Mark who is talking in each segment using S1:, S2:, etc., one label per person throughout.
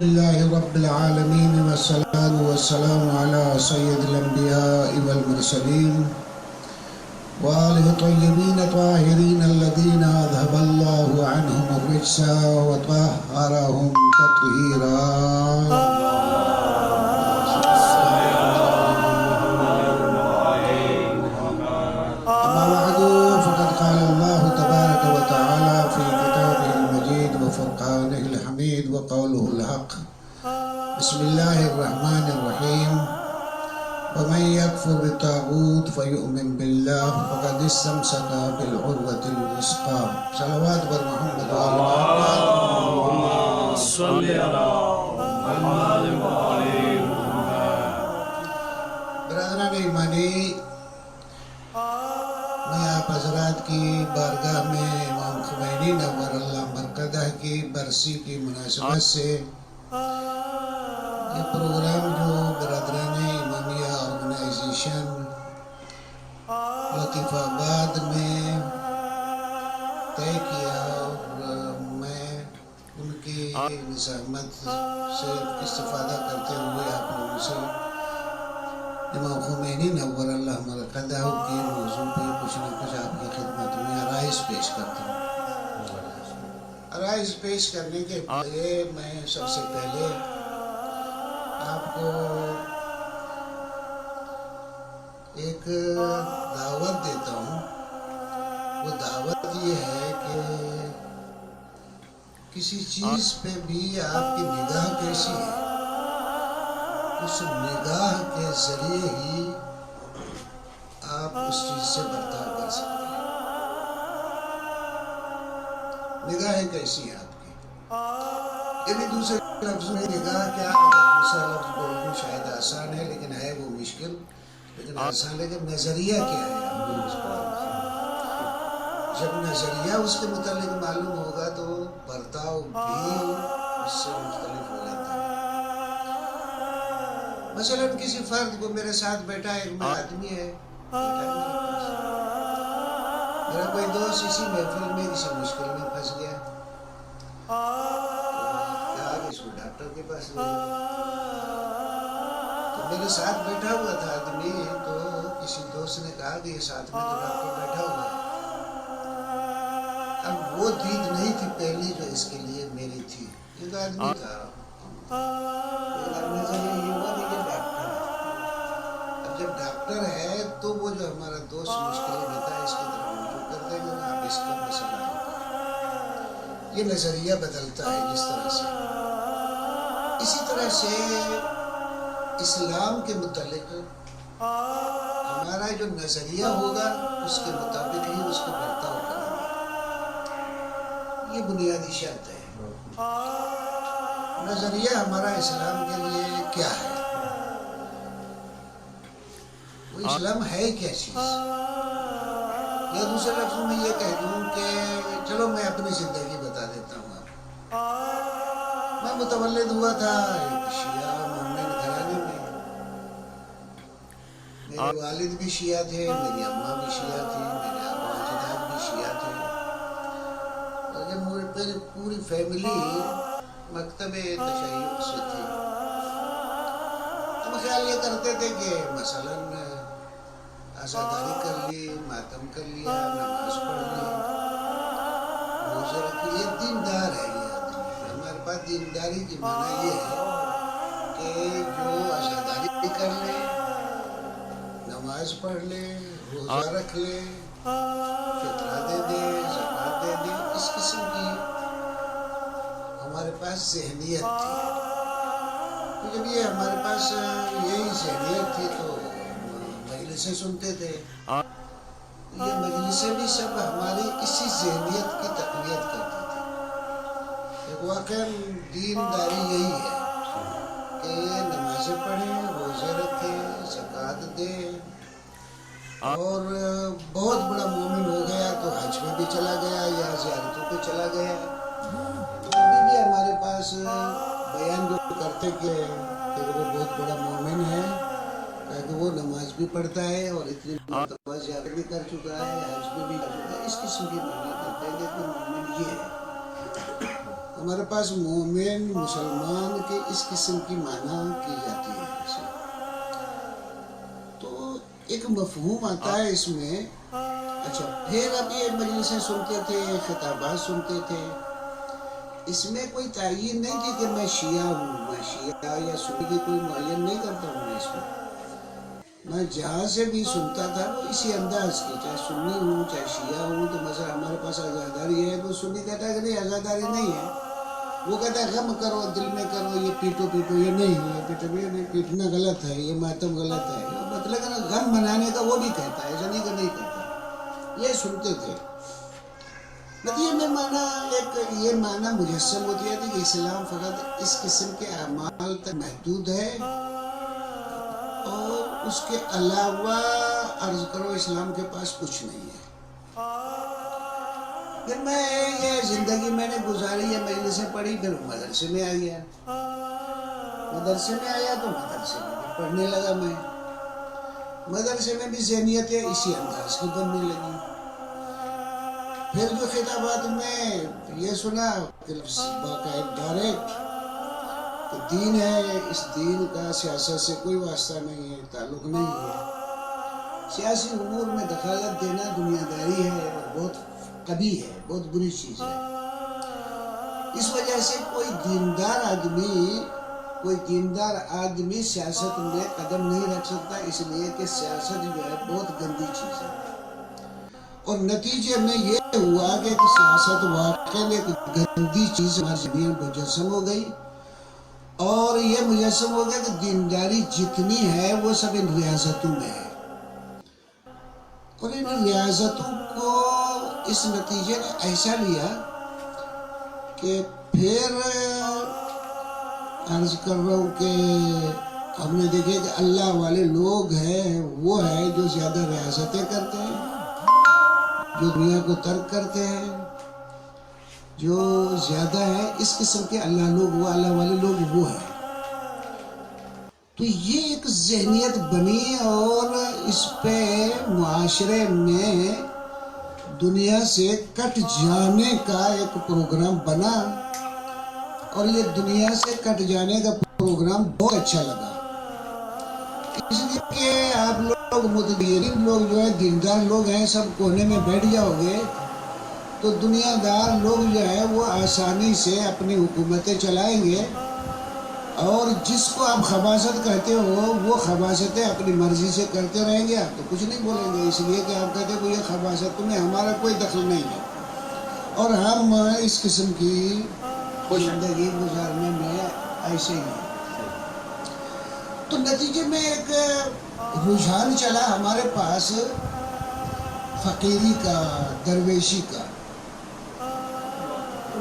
S1: لله رب العالمين والصلاة والسلام على سيد الأنبياء والمرسلين وآله الطيبين الطاهرين الذين أذهب الله عنهم الرجس وطهرهم تطهيرا. أما بعد فقد قال الله تبارك وتعالى في كتابه المجيد وفرقانه الحميد وقوله الحق. بسم الله الرحمن الرحيم. ومن يكفر بالطاغوت فيؤمن بالله فقد استمسك بالعروة الوثقى. صلوات بر محمد وآل محمد.
S2: اللهم صل على محمد وآل محمد.
S1: برادران ایمانی، میں آپ حضرات کی بارگاہ میں امام خمینی نور اللہ مرقدہ کی برسی کی مناسبت سے یہ پروگرام جو برادران امامیہ آرگنائزیشن لطیف آباد میں طے کیا، اور میں ان کی نظامت سے استفادہ کرتے ہوئے آپ لوگوں سے امام خمینی نور اللہ مرقدہ کے موضوع پہ کچھ نہ کچھ آپ کی خدمت میں عرائض پیش کرتا ہوں۔ عرائض پیش کرنے کے لیے میں سب سے پہلے آپ کو ایک دعوت دیتا ہوں۔ وہ دعوت یہ ہے کہ کسی چیز پہ بھی آپ کی نگاہ کیسی ہے، اس نگاہ کے ذریعے ہی آپ اس چیز سے برتاؤ کر سکتے ہیں۔ نگاہیں کیسی ہیں آپ کی؟ یہ بھی دوسرے لفظ میں نگاہ کیا، دوسرا لفظ بولنا شاید آسان ہے لیکن ہے وہ مشکل، لیکن آسان ہے کہ نظریہ کیا ہے آپ کو اس بات کا۔ جب نظریہ اس کے متعلق معلوم ہوگا تو برتاؤ بھی اس سے مختلف ہو جاتا ہے۔ مثلا کسی فرد کو میرے ساتھ بیٹھا ایک میں آدمی ہے، میرا کوئی دوست اسی محفل میں کسی مشکل میں پھنس گیا، کہا کہ اس کو ڈاکٹر کے پاس لے جاؤ۔ تو میرے ساتھ بیٹھا ہوا تھا آدمی، تو کسی دوست نے کہا کہ یہ ساتھ میں تو ڈاکٹر بیٹھا ہوا ہے۔ اب وہ دید نہیں تھی پہلی جو اس کے لیے میری تھی، ایک آدمی تھا، جب ڈاکٹر ہے تو وہ جو ہمارا دوست مشکل میں تھا اس کی طرف رجوع کر دیں گے، اب اس کا مسئلہ ہے۔ یہ نظریہ بدلتا ہے جس طرح سے، اسی طرح سے اسلام کے متعلق ہمارا جو نظریہ ہوگا اس کے مطابق ہی اس کو برتاؤ کریں گے۔ یہ بنیادی شرط ہے۔ نظریہ ہمارا اسلام کے لیے کیا ہے؟ وہ اسلام ہے کیا چیز؟ یا دوسرے لفظوں میں یہ کہہ دوں کہ چلو میں اپنی زندگی بتا دیتا ہوں آپ کو۔ میں متولد ہوا تھا ایک شیعہ مومن گھرانے میں۔ میرے والد بھی شیعہ تھے، میری اماں بھی شیعہ تھی، میرے ابا اجداد بھی شیعہ تھے، اور یہ میری پوری فیملی مکتب تشیع سے تھی۔ ہم خیال یہ کرتے تھے کہ مثلاً عزاداری کر لی، ماتم کر لیا، نماز پڑھ لی، روزے رکھ لیے، دیندار ہے یہ آدمی۔ ہمارے پاس دینداری کی معنی یہ ہے کہ جو عزاداری بھی کر لے، نماز پڑھ لے، روزہ رکھ لے، فطرہ دے دے، زکوٰۃ دے دے، اس قسم کی ہمارے پاس ذہنیت تھی۔ تو جب یہ ہمارے پاس یہی ذہنیت تھی تو مجلسیں سنتے تھے۔ یہ مجلسیں بھی سب ہماری اسی ذہنیت کی تقویت کرتی تھی۔ ایک واقعاً دینداری یہی ہے کہ نمازیں پڑھیں، روزے رکھیں، زکوٰۃ دیں، اور بہت بڑا مومن ہو گیا تو حج میں بھی چلا گیا یا زیارتوں پہ چلا گیا۔ ابھی بھی ہمارے پاس بیان جو کرتے کہ وہ بہت بڑا مومن ہے، کہ وہ نماز بھی پڑھتا ہے اور اتنی مرتبہ زیارت بھی کر چکا ہے، حج بھی کر چکا ہے، اس قسم کی باتیں کرتے ہیں کہ مومن یہ ہے۔ ہمارے پاس مومن مسلمان کے اس قسم کی معنی کی جاتی ہے اسے۔ تو ایک مفہوم آتا ہے اس میں۔ اچھا، پھر اب یہ مجلسیں سنتے تھے، خطابات سنتے تھے، اس میں کوئی تعین نہیں تھی کہ میں شیعہ ہوں، میں شیعہ یا سنی کی کوئی معین نہیں کرتا ہوں میں اس میں جہاں سے بھی سنتا تھا وہ اسی انداز کی، چاہے سنی ہوں چاہے شیعہ ہوں۔ تو مثلا ہمارے پاس عزاداری ہے تو سنی کہتا ہے کہ نہیں عزاداری نہیں ہے، وہ کہتا ہے غم کرو دل میں کرو، یہ پیٹو پیٹو، یہ نہیں ہے، یہ پیٹو یہ نہیں، پیٹنا غلط ہے، یہ ماتم غلط ہے، مطلب کہ غم منانے کا وہ بھی کہتا ہے، ایسا نہیں کہ نہیں کہتا، یہ سنتے تھے۔ نتیجے میں یہ معنی مجسم ہوتی ہے کہ اسلام فقط اس قسم کے اعمال تک محدود ہے اور اس کے علاوہ عرض کرو اسلام کے پاس کچھ نہیں ہے۔ پھر میں یہ زندگی میں نے گزاری، یہ مجلسیں پڑھی، پھر مدرسے میں آ گیا۔ مدرسے میں آیا تو مدرسے میں بھی پڑھنے لگا میں، مدرسے میں بھی ذہنیتیں اسی انداز کی بننے لگی۔ پھر جو خطابات میں یہ سنا کہ باقاعدہ ڈائریکٹ کہ دین ہے، اس دین کا سیاست سے کوئی واسطہ نہیں ہے، تعلق نہیں ہے، سیاسی امور میں دخالت دینا دنیا داری ہے اور بہت قبیح ہے، بہت بری چیز ہے۔ اس وجہ سے کوئی دیندار آدمی سیاست میں قدم نہیں رکھ سکتا، اس لیے کہ سیاست جو ہے بہت گندی چیز ہے۔ اور نتیجے میں یہ ہوا کہ سیاست واقعی ایک گندی چیز ہماری زمین پر مجسم ہو گئی، اور یہ مجسم ہو گیا کہ دینداری جتنی ہے وہ سب ان ریاستوں میں ہے، اور ان ریاستوں کو اس نتیجے نے ایسا لیا کہ پھر عرض کر رہا ہوں کہ ہم نے دیکھے کہ اللہ والے لوگ ہیں وہ ہے جو زیادہ ریاستیں کرتے ہیں، جو دنیا کو ترک کرتے ہیں، جو زیادہ ہے اس قسم کے اللہ والے لوگ وہ ہیں۔ تو یہ ایک ذہنیت بنی اور اس پہ معاشرے میں دنیا سے کٹ جانے کا ایک پروگرام بنا، اور یہ دنیا سے کٹ جانے کا پروگرام بہت اچھا لگا، اس لیے کہ آپ لوگ متدین لوگ جو ہے دیندار لوگ ہیں سب کونے میں بیٹھ جاؤ گے تو دنیا دار لوگ جو ہے وہ آسانی سے اپنی حکومتیں چلائیں گے، اور جس کو آپ خباثت کہتے ہو وہ خباثتیں اپنی مرضی سے کرتے رہیں گے، آپ تو کچھ نہیں بولیں گے، اس لیے کہ آپ کہتے ہیں کہ یہ خباثت میں ہمارا کوئی دخل نہیں ہے، اور ہم اس قسم کی زندگی گزارنے میں ایسے ہی ہیں۔ تو نتیجے میں ایک رجحان چلا ہمارے پاس فقیری کا، درویشی کا،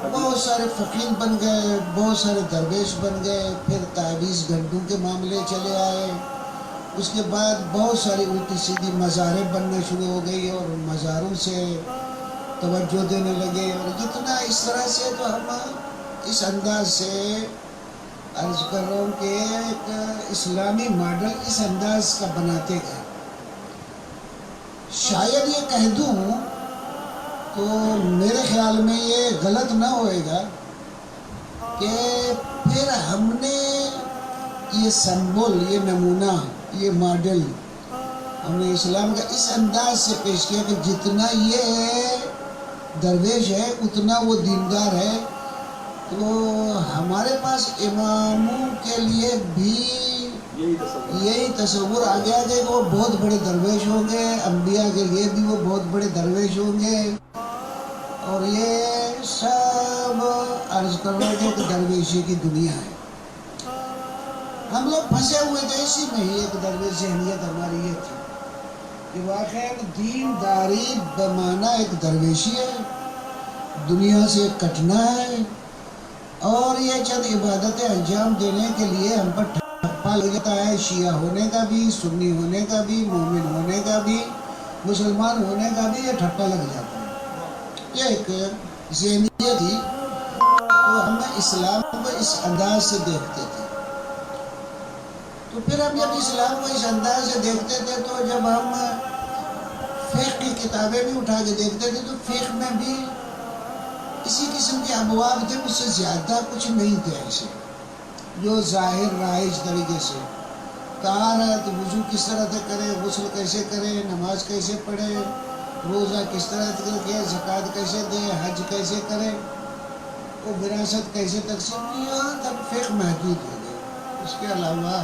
S1: بہت سارے فقیر بن گئے، بہت سارے درویش بن گئے، پھر تعویذ گھنٹوں کے معاملے چلے آئے، اس کے بعد بہت ساری الٹی سیدھی مزاریں بننا شروع ہو گئی اور مزاروں سے توجہ دینے لگے، اور جتنا اس طرح سے تو ہم اس انداز سے عرض کر رہا ہوں کہ ایک اسلامی ماڈل اس انداز کا بناتے گئے۔ شاید یہ کہہ دوں تو میرے خیال میں یہ غلط نہ ہوئے گا کہ پھر ہم نے یہ سمبل، یہ نمونہ، یہ ماڈل ہم نے اسلام کا اس انداز سے پیش کیا کہ جتنا یہ درویش ہے اتنا وہ دیندار ہے۔ تو ہمارے پاس اماموں کے لیے بھی یہی تصور آ گیا کہ وہ بہت بڑے درویش ہوں گے، انبیاء کے لیے بھی وہ بہت بڑے درویش ہوں گے، اور یہ سب عرض کر رہے تھے کہ درویشی کی دنیا ہے۔ ہم لوگ پھنسے ہوئے تھے اسی میں ہی، ایک درویش ذہنیت ہماری یہ تھی کہ واقعی دینداری بمعنی ایک درویشی ہے، دنیا سے کٹنا ہے، اور یہ چند عبادتیں انجام دینے کے لیے ہم پر ٹھپا لگ جاتا ہے، شیعہ ہونے کا بھی، سنی ہونے کا بھی، مومن ہونے کا بھی، مسلمان ہونے کا بھی یہ ٹھپا لگ جاتا ہے۔ یہ ایک ذہنیت تھی، تو ہم اسلام کو اس انداز سے دیکھتے تھے۔ تو پھر ہم جب اسلام کو اس انداز سے دیکھتے تھے تو جب ہم فقہ کی کتابیں بھی اٹھا کے دیکھتے تھے تو فقہ میں بھی اسی قسم کے ابواب تھے، اس سے زیادہ کچھ نہیں تھے ایسے جو ظاہر رائج طریقے سے طہارت، وضو کس طرح سے کرے، غسل کیسے کرے، نماز کیسے پڑھے، روزہ کس طرح سے کرے، زکوٰۃ کیسے دے، حج کیسے کرے، وہ وراثت کیسے تقسیم، یہاں تک فقہ محدود ہو گئے. اس کے علاوہ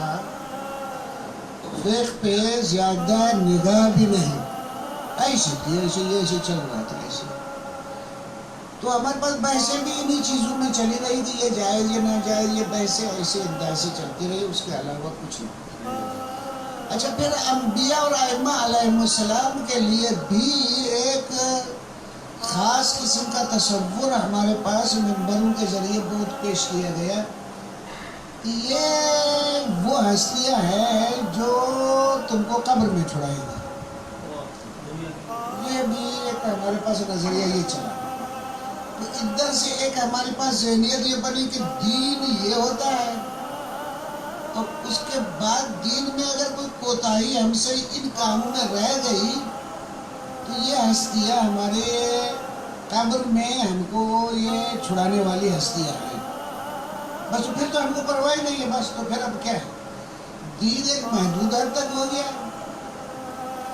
S1: فقہ پہ زیادہ نگاہ بھی نہیں، ایسے تھی، ایسے چل رہا تھا ایسے. تو ہمارے پاس بحثیں بھی انہی چیزوں میں چلی رہی تھی، یہ جائز یہ ناجائز، یہ بحثیں ایسے انداز سے چلتی رہی، اس کے علاوہ کچھ نہیں. اچھا، پھر انبیاء اور ائمہ علیہم السلام کے لیے بھی ایک خاص قسم کا تصور ہمارے پاس منبروں کے ذریعے بہت پیش کیا گیا. یہ وہ ہستیاں ہیں جو تم کو قبر میں چھڑائیں گی. یہ بھی ایک ہمارے پاس نظریہ یہ چلا. تو ادھر سے ایک ہمارے پاس ذہنیت یہ بنی کہ دین یہ ہوتا ہے، اور اس کے بعد دین میں اگر کوئی کوتاہی ہم سے ان کاموں میں رہ گئی تو یہ ہستیاں ہمارے قبر میں ہم کو یہ چھڑانے والی ہستیاں ہیں. بس پھر تو ہم کو پرواہ نہیں ہے. بس تو پھر اب کیا ہے، دین ایک محدود حد تک ہو گیا،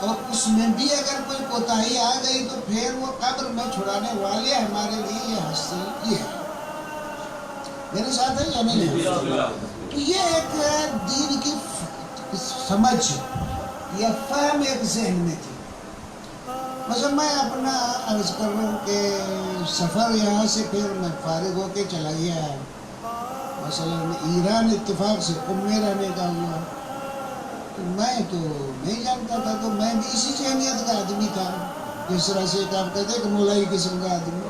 S1: اور اس میں بھی اگر کوئی کوتاہی آ گئی تو پھر وہ قبر میں چھڑانے والے ہمارے لیے یہ ہستی یہ ہے. میرے ساتھ ہے یا نہیں ہے؟ تو یہ ایک دین کی سمجھ یا فہم ایک ذہن میں تھی. مثلا میں اپنا عرض کر رہا ہوں کہ سفر یہاں سے پھر میں فارغ ہو کے چلا گیا مثلا ایران، اتفاق سے میرا رہنے کا ہوا. تو میں تو نہیں جانتا تھا، تو میں بھی اسی ذہنیت کا آدمی تھا، جس طرح سے ایک آپ کہتے ہیں کہ مولائی قسم کا آدمی،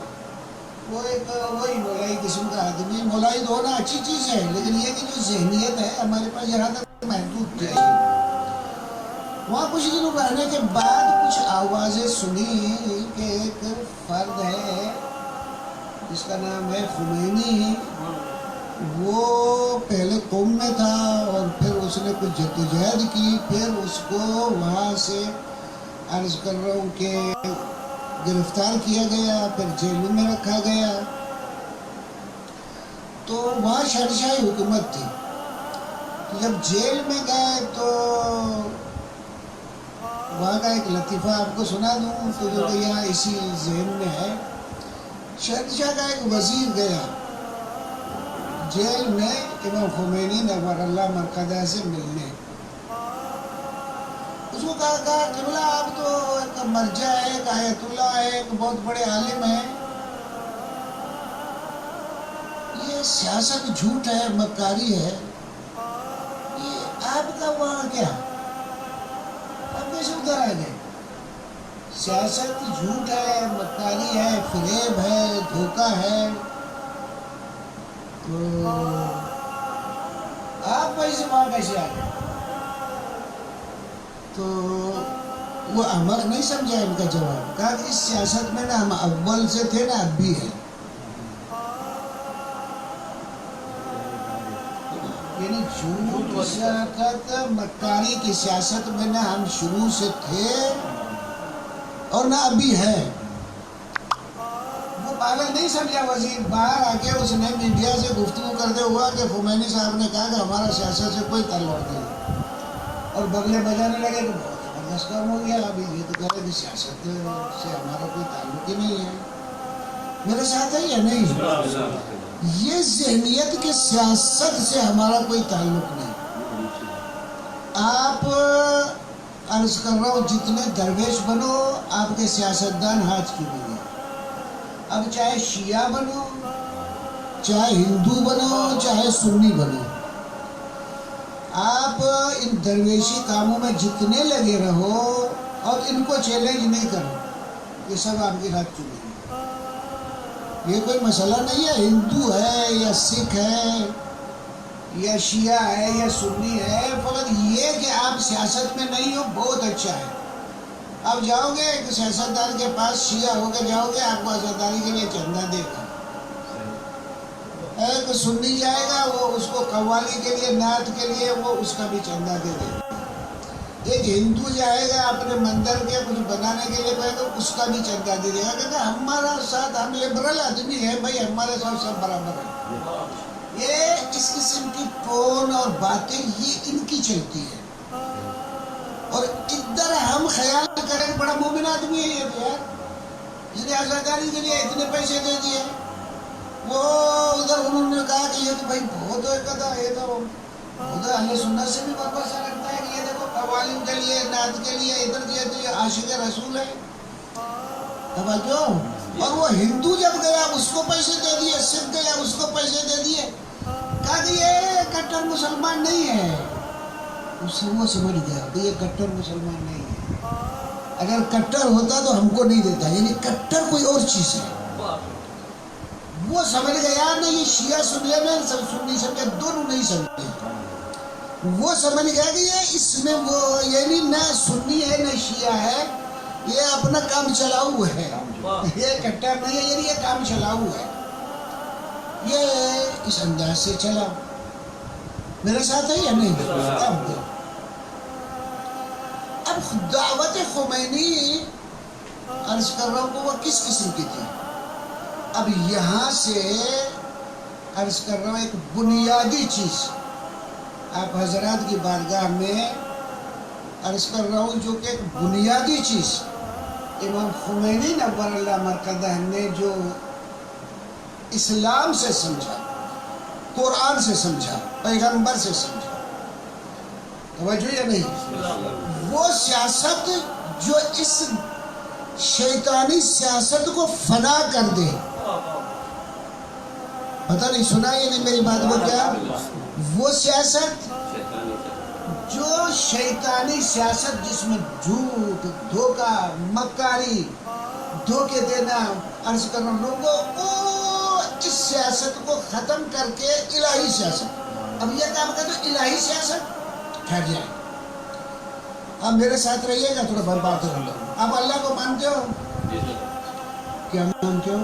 S1: وہ ایک وہی مولائی قسم کا آدمی. مولائی تو ہونا اچھی چیز ہے، لیکن یہ کہ جو ذہنیت ہے ہمارے پاس یہاں تک محدود تھی. وہاں کچھ دنوں رہنے کے بعد کچھ آوازیں سنی کہ ایک فرد ہے جس کا نام ہے خمینی. وہ پہلے قوم میں تھا اور پھر اس نے کچھ جدوجہد کی، پھر اس کو وہاں سے عرض کر رہا ہوں کہ گرفتار کیا گیا، پھر جیلوں میں رکھا گیا. تو وہاں شہنشاہی حکومت تھی. جب جیل میں گئے تو وہاں کا ایک لطیفہ آپ کو سنا دوں تو جو کہ یہاں اسی ذہن میں ہے. شہنشاہ کا ایک وزیر گیا جیل میں امام خمینی نور اللہ مرقدہ سے ملنے. اس کو کہا قبلہ آپ تو ایک مرجع ہے، ایک آیت اللہ ہے، ایک بہت بڑے عالم ہیں، یہ سیاست جھوٹ ہے، مکاری ہے، یہ آپ کا وہاں کیا؟ آپ کیسے ادھر آ گئے؟ سیاست جھوٹ ہے، مکاری ہے، فریب ہے، دھوکہ ہے، تو آپ ویسے وہاں کیسے آ گئے؟ تو وہ احمق نہیں سمجھا ان کا جواب. کہا کہ اس سیاست میں نہ ہم اول سے تھے نہ اب بھی ہیں. یعنی جھوٹ کی سیاست، مکاری کی سیاست میں نہ ہم شروع سے تھے اور نہ ابھی ہے. وہ پاگل نہیں سمجھا وزیر. باہر آ کے اس نے میڈیا سے گفتگو کرتے ہوا کہ خمینی صاحب نے کہا کہ ہمارا سیاست سے کوئی تعلق نہیں، اور بگلے بجانے لگے کہ بہت زبردست کام ہو گیا. ابھی یہ تو کہہ رہے کہ سیاست سے ہمارا کوئی تعلق ہی نہیں ہے. میرے ساتھ ہے یا نہیں؟ یہ ذہنیت کہ سیاست سے ہمارا کوئی تعلق نہیں. آپ عرض کر رہا ہوں جتنے درویش بنو آپ کے سیاستدان ہاتھ کیوں نہیں. اب چاہے شیعہ بنو، چاہے ہندو بنو، چاہے سنی بنو، آپ ان درویشی کاموں میں جتنے لگے رہو اور ان کو چیلنج نہیں کرو، یہ سب آپ کے ہاتھ چلے گی. یہ کوئی مسئلہ نہیں ہے ہندو ہے یا سکھ ہے یا شیعہ ہے یا سنی ہے، فقط یہ کہ آپ سیاست میں نہیں ہو بہت اچھا ہے. آپ جاؤ گے ایک سیاستدان کے پاس، شیعہ ہو کے جاؤ گے، آپ کو عزاداری کے لیے چندہ دے گا. ایک سنی جائے گا، وہ اس کو قوالی کے لیے، نعت کے لیے وہ اس کا بھی چندہ دے دے گا. ایک ہندو جائے گا اپنے مندر کے کچھ بنانے کے لیے کہے گا اس کا بھی چندہ دے دے گا کہ ہمارا ساتھ ہم لبرل آدمی ہیں بھائی ہمارے ساتھ سب برابر ہے. یہ اس قسم کی ٹون اور باتیں یہ ان کی چلتی ہے. اور ادھر ہم خیال کریں بڑا مومن آدمی ہے یہ تو یار اس نے آزاداری کے لیے اتنے پیسے دے دیے. وہ ادھر انہوں نے کہا کہ یہ تو بھائی بہت یہ تو ادھر اہل سنت سے بھی بہت ایسا لگتا ہے کہ یہ دیکھو قوالین کے لیے نعت کے لیے ادھر دیا تو یہ عاشق رسول ہے. توجہ. اور وہ ہندو جب گیا اس کو پیسے دے دیے, سکھ گیا اس کو پیسے دے دیے, کہا کہ یہ کٹر مسلمان نہیں ہے. اس سے وہ سمجھ گیا کہ یہ کٹر مسلمان نہیں ہے. اگر کٹر ہوتا تو ہم کو نہیں دیتا, یعنی کٹر کوئی اور چیز ہے. وہ سمجھ گیا نہ یہ شیعہ سنی میں سنی سمجھے دونوں نہیں سمجھے. وہ سمجھ گیا کہ یہ اس میں وہ یعنی نہ سنی ہے نہ شیعہ ہے, یہ اپنا کام چلاؤ ہے, یہ کٹر نہیں ہے, یعنی یہ کام چلاؤ ہے. یہ اس انداز سے چلا. میرے ساتھ ہے یا نہیں؟ اب دعوت خمینی عرض کر رہا ہوں کہ وہ کس قسم کی تھی. اب یہاں سے عرض کر رہا ہوں ایک بنیادی چیز آپ حضرات کی بارگاہ میں عرض کر رہا ہوں, جو کہ ایک بنیادی چیز امام خمینی نور اللہ مرقدہ نے جو اسلام سے سمجھا, قرآن سے سمجھا, پیغمبر سے سمجھا. توجہ یا نہیں؟ وہ سیاست جو اس شیطانی سیاست کو فنا کر دے. پتہ نہیں سنا یہ نہیں میری بات کو کیا؟ وہ سیاست جو شیطانی سیاست جس میں جھوٹ, دھوکہ, مکاری, دھوکے دینا عرض کرنا لوگوں کو, اس سیاست کو ختم کر کے الہی سیاست. اب یہ کام کرتے ہیں الہی سیاست ٹھہر جائے. اب میرے ساتھ رہیے گا, تھوڑا بات کر لو. آپ اللہ کو مانتے ہو؟ کیا مانتے ہو؟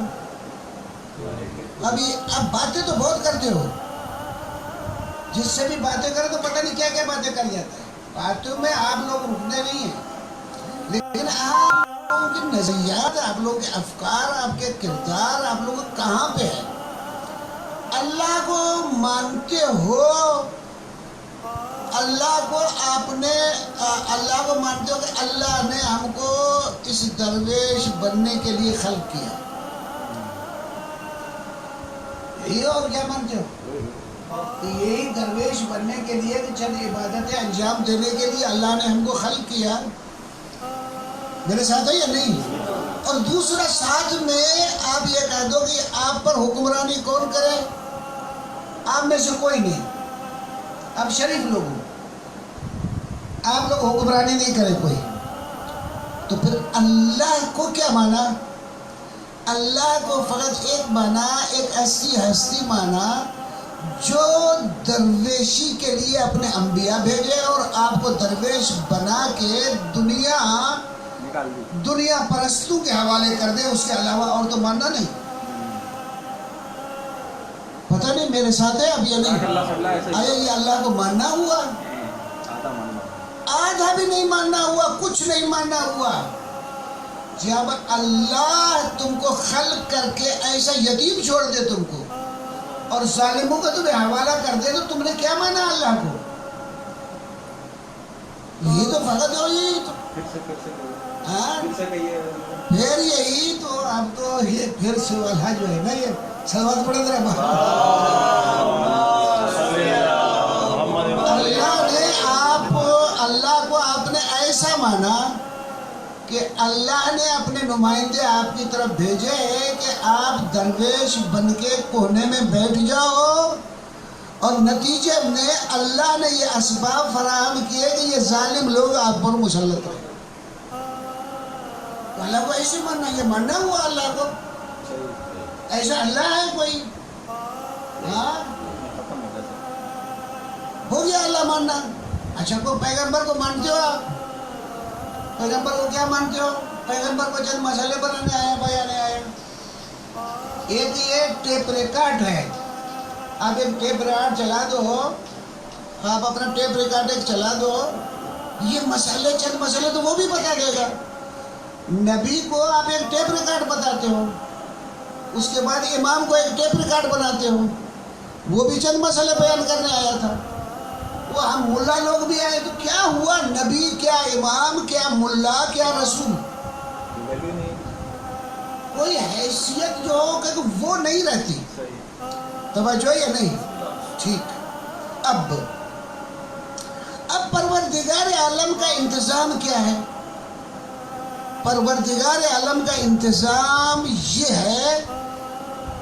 S1: ابھی اب باتیں تو بہت کرتے ہو, جس سے بھی باتیں کرو تو پتہ نہیں کیا کیا باتیں کر جاتا ہے. باتوں میں آپ لوگ رکتے نہیں ہیں, لیکن آپ لوگوں کی نظریات, آپ لوگوں کے افکار, آپ کے کردار, آپ لوگوں کہاں پہ ہے؟ اللہ کو مانتے ہو, اللہ کو آپ نے اللہ کو مانتے ہو کہ اللہ نے ہم کو اس درویش بننے کے لیے خلق کیا, یہی اور کیا مانتے ہو؟ یہی درویش بننے کے لیے کہ چند عبادتیں انجام دینے کے لیے اللہ نے ہم کو خلق کیا. میرے ساتھ ہے یا نہیں؟ اور دوسرا ساتھ میں آپ یہ کہہ دو کہ آپ پر حکمرانی کون کرے؟ آپ میں سے کوئی نہیں. آپ شریف لوگ ہو, آپ لوگ حکمرانی نہیں کرے کوئی. تو پھر اللہ کو کیا مانا؟ اللہ کو فقط ایک مانا, ایک ایسی ہستی مانا جو درویشی کے لیے اپنے انبیاء بھیجے اور آپ کو درویش بنا کے دنیا پرستوں کے حوالے کر دے. اس کے علاوہ اور تو ماننا نہیں. پتہ نہیں میرے ساتھ ہے اب یا نہیں؟ آیا یہ اللہ کو ماننا ہوا؟ آدھا بھی نہیں ماننا ہوا, کچھ نہیں ماننا ہوا. جب اللہ تم کو خلق کر کے ایسا یتیم چھوڑ دے تم کو, اور ظالموں کا تمہیں حوالہ کر دے, تو تم نے کیا مانا اللہ کو؟ یہ تو فقط ہو یہی تو پھر یہی تو اب تو یہ پھر سے والا جو ہے نا, یہ سلوات پڑھ رہا اللہ کو آپ نے ایسا مانا کہ اللہ نے اپنے نمائندے آپ کی طرف بھیجے کہ آپ درویش بن کے کونے میں بیٹھ جاؤ, اور نتیجے میں اللہ نے یہ اسباب فراہم کیے کہ یہ ظالم لوگ آپ پر مسلط رہے. اللہ کو ایسے ماننا, یہ ماننا ہوا اللہ کو. ایسا اللہ ہے کوئی؟ ہاں ہو گیا اللہ ماننا. اچھا کو پیغمبر کو مانتے ہو آپ؟ پیغمبر کو کیا مانتے ہو؟ پیغمبر کو چند مسئلے بنانے آئے, بیانے آئے. ایک یہ ٹیپ ریکارڈ ہے, آپ ایک ٹیپ ریکارڈ چلا دو, آپ اپنا ٹیپ ریکارڈ ایک چلا دو, یہ مسئلے چند مسئلے تو وہ بھی بتا دے گا. نبی کو آپ ایک ٹیپ ریکارڈ بتاتے ہو, اس کے بعد امام کو ایک ٹیپ ریکارڈ بناتے ہو, وہ بھی چند مسئلے بیان کرنے آیا تھا. وہ ہم ملا لوگ بھی آئے تو کیا ہوا؟ نبی کیا امام کیا ملا کیا رسول, کوئی حیثیت جو ہو کہ وہ نہیں رہتی. توجہ یا نہیں؟ ٹھیک. اب پروردگار عالم کا انتظام کیا ہے؟ پروردگار عالم کا انتظام یہ ہے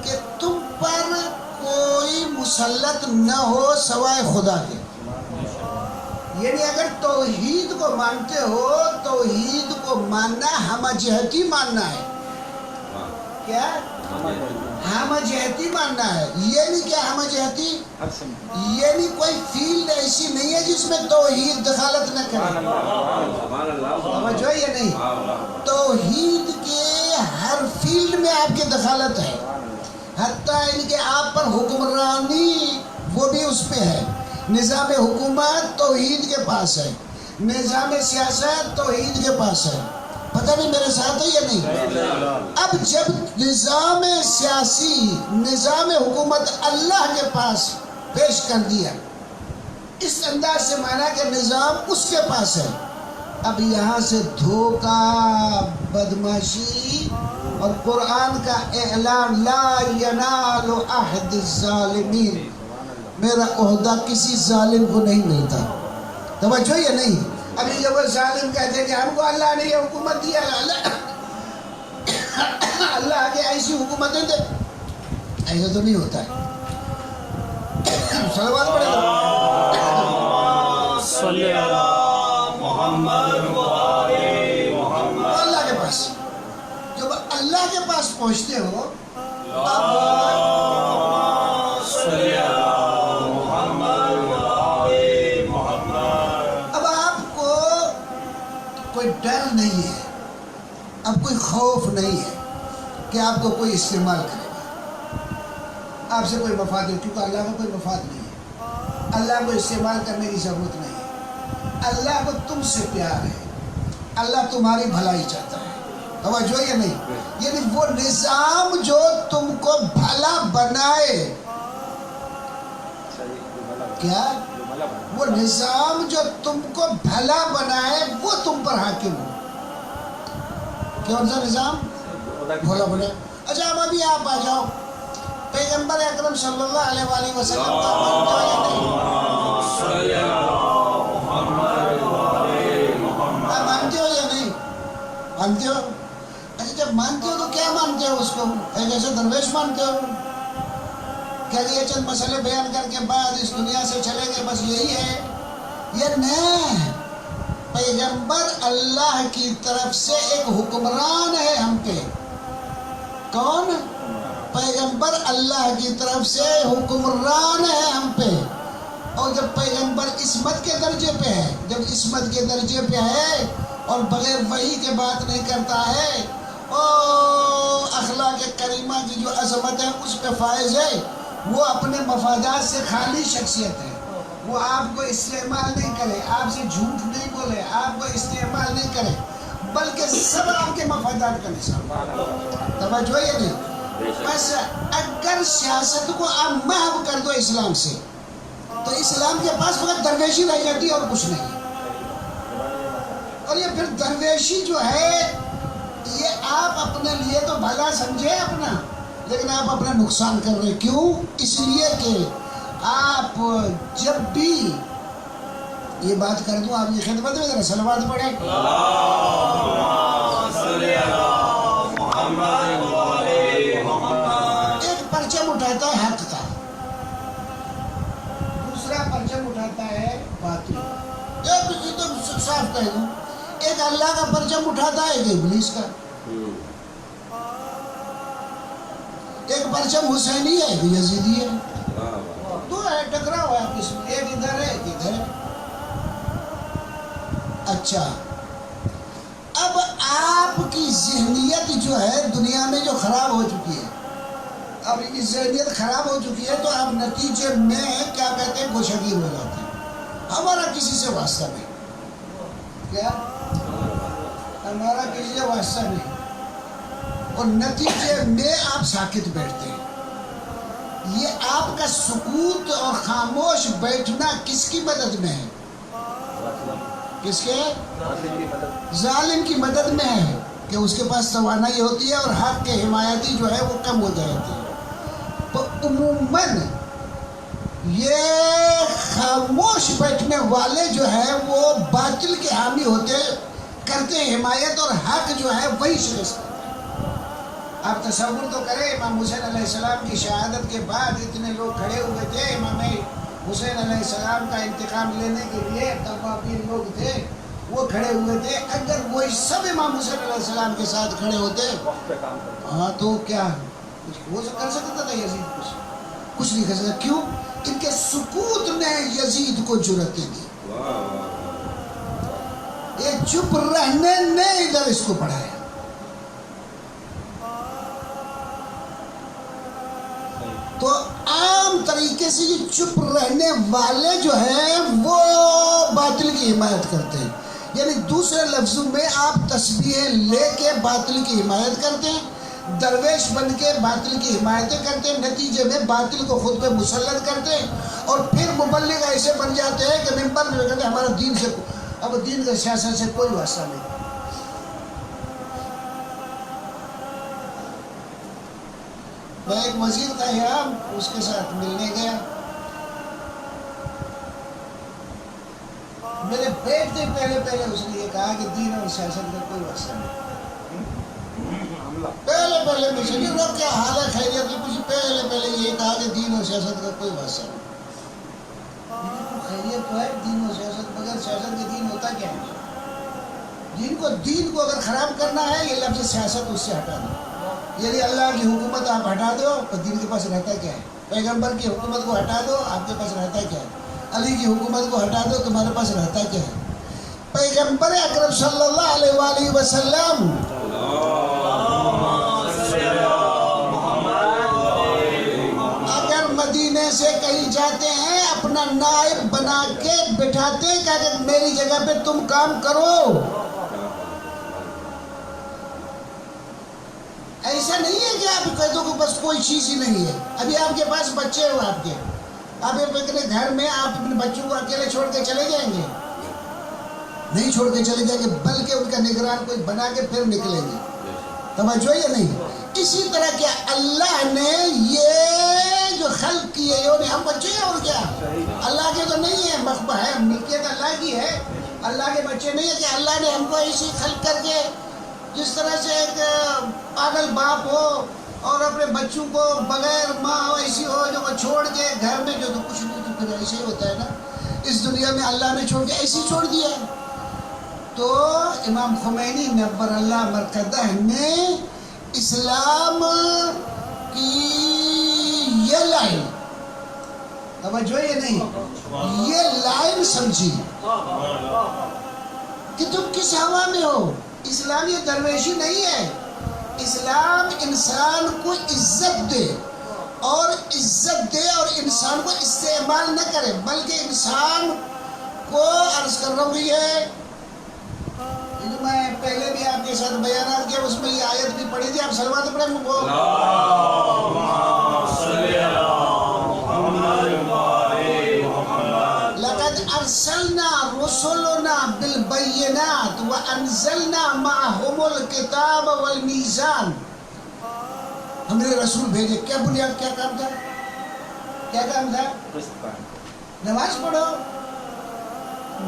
S1: کہ تم پر کوئی مسلط نہ ہو سوائے خدا کے. یعنی اگر توحید کو مانتے ہو, توحید کو ماننا ہم جہتی ماننا ہے. کیا ہم جہتی ماننا ہے. یہ نہیں کیا ہم جہتی, یہ نہیں کوئی فیلڈ ایسی نہیں ہے جس میں توحید دخالت نہ کرے. سمجھو یہ نہیں, توحید کے ہر فیلڈ میں آپ کی دخالت ہے. حتیٰ ان کے آپ پر حکمرانی وہ بھی اس پہ ہے. نظام حکومت توحید کے پاس ہے, نظام سیاست توحید کے پاس ہے. پتہ نہیں میرے ساتھ ہے یا نہیں؟ اب جب نظام سیاسی, نظام حکومت اللہ کے پاس پیش کر دیا, اس انداز سے مانا کہ نظام اس کے پاس ہے, اب یہاں سے دھوکہ, بدماشی اور قرآن کا اعلان لا ینال عہد الظالمین, میرا عہدہ کسی ظالم کو نہیں ملتا. توجہ یا نہیں؟ ابھی جب وہ ظالم کہتے ہیں کہ ہم کو اللہ نے یہ حکومت دیا, اللہ آگے ایسی حکومتیں دے, ایسا تو نہیں ہوتا ہے. صلوات پڑھے
S2: صلی اللہ محمد
S1: اللہ کے پاس. جب اللہ کے پاس پہنچتے ہو اب آپ کو کوئی ڈر نہیں ہے, اب کوئی خوف نہیں ہے کہ آپ کو کوئی استعمال کرے گا. آپ سے کوئی مفاد ہے, کیونکہ اللہ کا کوئی مفاد نہیں ہے. اللہ کو استعمال کرنے کی ضرورت نہیں ہے. اللہ کو تم سے پیار ہے, اللہ تمہاری بھلائی چاہتا ہے. توجہ یا نہیں؟ یعنی وہ نظام جو تم کو بھلا بنائے, کیا وہ نظام جو تم کو بھلا بنائے وہ تم پر حاکم ہو. کون سا نظام بھلا بنائے؟ اچھا اب ابھی آپ آ جاؤ, پیغمبر اکرم صلی اللہ علیہ وآلہ وسلم کا مانتے ہو یا نہیں؟ آپ مانتے ہو یا نہیں؟ مانتے ہو. اچھا جب مانتے ہو تو کیا مانتے ہو اس کو؟ ایک ایسے درویش مانتے ہو کہ یہ چند مسئلے بیان کر کے بعد اس دنیا سے چلیں گے, بس یہی ہے؟ یہ نہیں, پیغمبر اللہ کی طرف سے ایک حکمران ہے ہم پہ. کون؟ پیغمبر اللہ کی طرف سے حکمران ہے ہم پہ. اور جب پیغمبر عصمت کے درجے پہ ہے, جب عصمت کے درجے پہ ہے اور بغیر وحی کے بات نہیں کرتا ہے, اخلاق کریمہ کی جو عظمت ہے اس پہ فائز ہے, وہ اپنے مفادات سے خالی شخصیت ہے. وہ آپ کو استعمال نہیں کرے, آپ سے جھوٹ نہیں بولے, آپ کو استعمال نہیں کرے, بلکہ سب آپ کے مفادات کا نظام. توجہ یہ نہیں؟ بس اگر سیاست کو آپ محو کر دو اسلام سے, تو اسلام کے پاس فقط درویشی رہ جاتی ہے اور کچھ نہیں. اور یہ پھر درویشی جو ہے یہ آپ اپنے لیے تو بھلا سمجھے اپنا, لیکن آپ اپنا نقصان کر رہے. کیوں؟ اس لیے کہ آپ جب بھی یہ بات کر دوں آپ کی خدمت میں ذرا صلوات پڑھیں. ایک پرچم اٹھاتا ہے حق کا, دوسرا پرچم اٹھاتا ہے باطل. ایک تو صاف کہہ دوں, ایک اللہ کا پرچم اٹھاتا ہے, ایک ابلیس کا. ایک پرچم حسینی ہے, ایک یزیدی ہے. دو ہے, ٹکراؤ ہے آپس میں, ایک ادھر ہے ایک ادھر ہے. اچھا, اب آپ کی ذہنیت جو ہے دنیا میں جو خراب ہو چکی ہے, اب یہ ذہنیت خراب ہو چکی ہے تو آپ نتیجے میں کیا کہتے ہیں, گوشگیر ہو جاتے ہیں. ہمارا کسی سے واسطہ نہیں, کیا ہمارا کسی سے واسطہ نہیں، اور نتیجے میں آپ ساکت بیٹھتے ہیں۔ یہ آپ کا سکوت اور خاموش بیٹھنا کس کی مدد میں ہے؟ کس کے؟ ظالم کی مدد میں ہے، کہ اس کے پاس توانائی ہوتی ہے اور حق کے حمایتی جو ہے وہ کم ہو جاتی ہے۔ تو عموماً یہ خاموش بیٹھنے والے جو ہے وہ باطل کے حامی ہوتے کرتے ہیں حمایت، اور حق جو ہے وہی شکست کرتے ہیں۔ آپ تصور تو کریں، امام حسین علیہ السلام کی شہادت کے بعد اتنے لوگ کھڑے ہوئے تھے امام حسین علیہ السلام کا انتقام لینے کے لیے، توابین لوگ تھے وہ کھڑے ہوئے تھے۔ اگر وہی سب امام حسین علیہ السلام کے ساتھ کھڑے ہوتے ہاں تو کیا وہ کر سکتا تھا یزید؟ کچھ نہیں کر سکتا۔ کیوں؟ ان کے سکوت نے یزید کو جرأت دی۔ یہ چپ رہنے نے ادھر اس کو پڑھایا۔ تو عام طریقے سے یہ چپ رہنے والے جو ہیں وہ باطل کی حمایت کرتے ہیں، یعنی دوسرے لفظوں میں آپ تسبیح لے کے باطل کی حمایت کرتے ہیں، درویش بن کے باطل کی حمایتیں کرتے ہیں، نتیجے میں باطل کو خود پہ مسلط کرتے ہیں، اور پھر مبلغ ایسے بن جاتے ہیں کہ منبر میں کہتے ہیں ہمارا دین سے، اب دین کا سیاست سے کوئی واسطہ نہیں۔ میں ایک وزیر تھا یہاں، اس کے ساتھ ملنے گیا، میرے بیٹھتے پہلے اس نے یہ کہا کہ دین اور سیاست کا کوئی واسطہ نہیں۔ پہلے مجھے نہیں روک کیا حال ہے خیریت کی، کچھ پہلے یہ کہا کہ دین اور سیاست کا کوئی واسطہ نہیں۔ خیریت تو ہے دین اور سیاست، مگر سیاست کے دین ہوتا کیا ہے؟ دین کو اگر خراب کرنا ہے یہ لفظ سیاست اس سے ہٹا دو، یعنی اللہ کی حکومت آپ ہٹا دو تو دین کے پاس رہتا کیا ہے؟ پیغمبر کی حکومت کو ہٹا دو آپ کے پاس رہتا کیا ہے؟ علی کی حکومت کو ہٹا دو تمہارے پاس رہتا کیا ہے؟ پیغمبر اکرم صلی اللہ علیہ وآلہ وسلم اگر مدینے سے کہیں جاتے ہیں اپنا نائب بنا کے بٹھاتے ہیں کہ میری جگہ پہ تم کام کرو۔ ایسا نہیں ہے کہ آپ کہہ دو کہ بس کوئی چیز ہی نہیں ہے۔ ابھی آپ کے پاس بچے ہو، آپ اپنے گھر میں آپ اپنے بچوں کو اکیلے چھوڑ کے چلے جائیں گے؟ نہیں چھوڑ کے چلے جائیں گے، بلکہ ان کا نگران کوئی بنا کے پھر نکلیں گے۔ توجہ یا نہیں؟ اسی طرح کیا اللہ نے یہ جو خلق کی ہے، یہ ہم بچے ہیں اور کیا اللہ کے تو نہیں ہے، مخبہ ہے، ملکیت اللہ کی ہے، اللہ کے بچے نہیں ہے کہ اللہ نے ہم کو ایسی خلق کر کے، جس طرح سے ایک پاگل باپ ہو اور اپنے بچوں کو بغیر ماں ایسی ہو جو چھوڑ کے گھر میں جو تو کچھ نہیں، تو پھر ایسے ہی ہوتا ہے نا۔ اس دنیا میں اللہ نے چھوڑ کے ایسے ہی چھوڑ دیا ہے۔ تو امام خمینی نور اللہ مرقدہ نے اسلام کی یہ لائن، توجہ یہ نہیں، یہ لائن سمجھی کہ تم کس ہوا میں ہو۔ اسلام یہ درویشی نہیں ہے، اسلام انسان کو عزت دے اور انسان کو استعمال نہ کرے، بلکہ انسان کو عرض کر رہا ہوں یہ میں پہلے بھی آپ کے ساتھ بیانات کیا، اس میں یہ آیت بھی پڑھی تھی، آپ صلوات پڑھیں وہ لقد ارسلنا رسلنا بالبينات وانزلنا معهم الكتاب والميزان۔ ہم نے رسول بھیجے، کیا بنیاد، کیا کام تھا؟ نماز پڑھو۔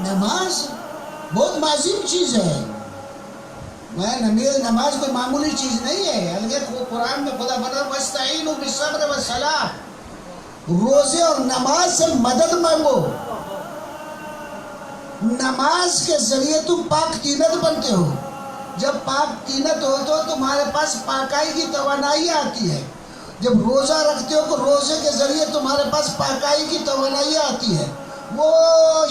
S1: نماز بہت معظم چیز ہے، نماز کوئی معمولی چیز نہیں ہے۔ الگ قرآن میں خدا فرماتا ہے واستعینوا بالصبر والصلاۃ، روزے اور نماز سے مدد مانگو۔ نماز کے ذریعے تم پاک تینت بنتے ہو، جب پاک تینت ہو تو تمہارے پاس پاکائی کی توانائی آتی ہے، جب روزہ رکھتے ہو تو روزے کے ذریعے تمہارے پاس پاکائی کی توانائی آتی ہے، وہ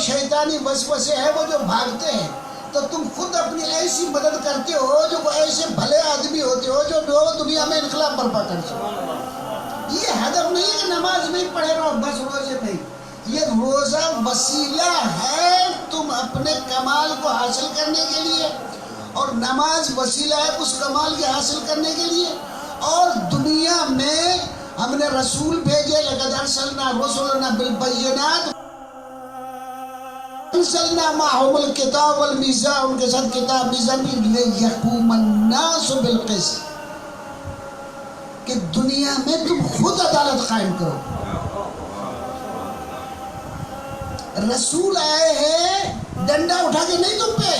S1: شیطانی وسوسے ہیں وہ جو بھاگتے ہیں، تو تم خود اپنی ایسی مدد کرتے ہو جو ایسے بھلے آدمی ہوتے ہو جو دنیا میں انقلاب برپا کر سکو۔ یہ ہدف نہیں ہے کہ نماز نہیں پڑھے رہو بس روزے نہیں، یہ روزہ وسیلہ ہے تم اپنے کمال کو حاصل کرنے کے لیے، اور نماز وسیلہ ہے اس کمال کے حاصل کرنے کے لیے، اور دنیا میں ہم نے رسول بھیجے، لقد ارسلنا رسلنا بالبینات انزلنا معهم الکتاب والمیزان، ان کے ساتھ کتاب میزان بھی، لیحکم الناس بالقسط، کہ دنیا میں تم خود عدالت قائم کرو۔ رسول آئے ہیں ڈنڈا اٹھا کے نہیں تم پہ،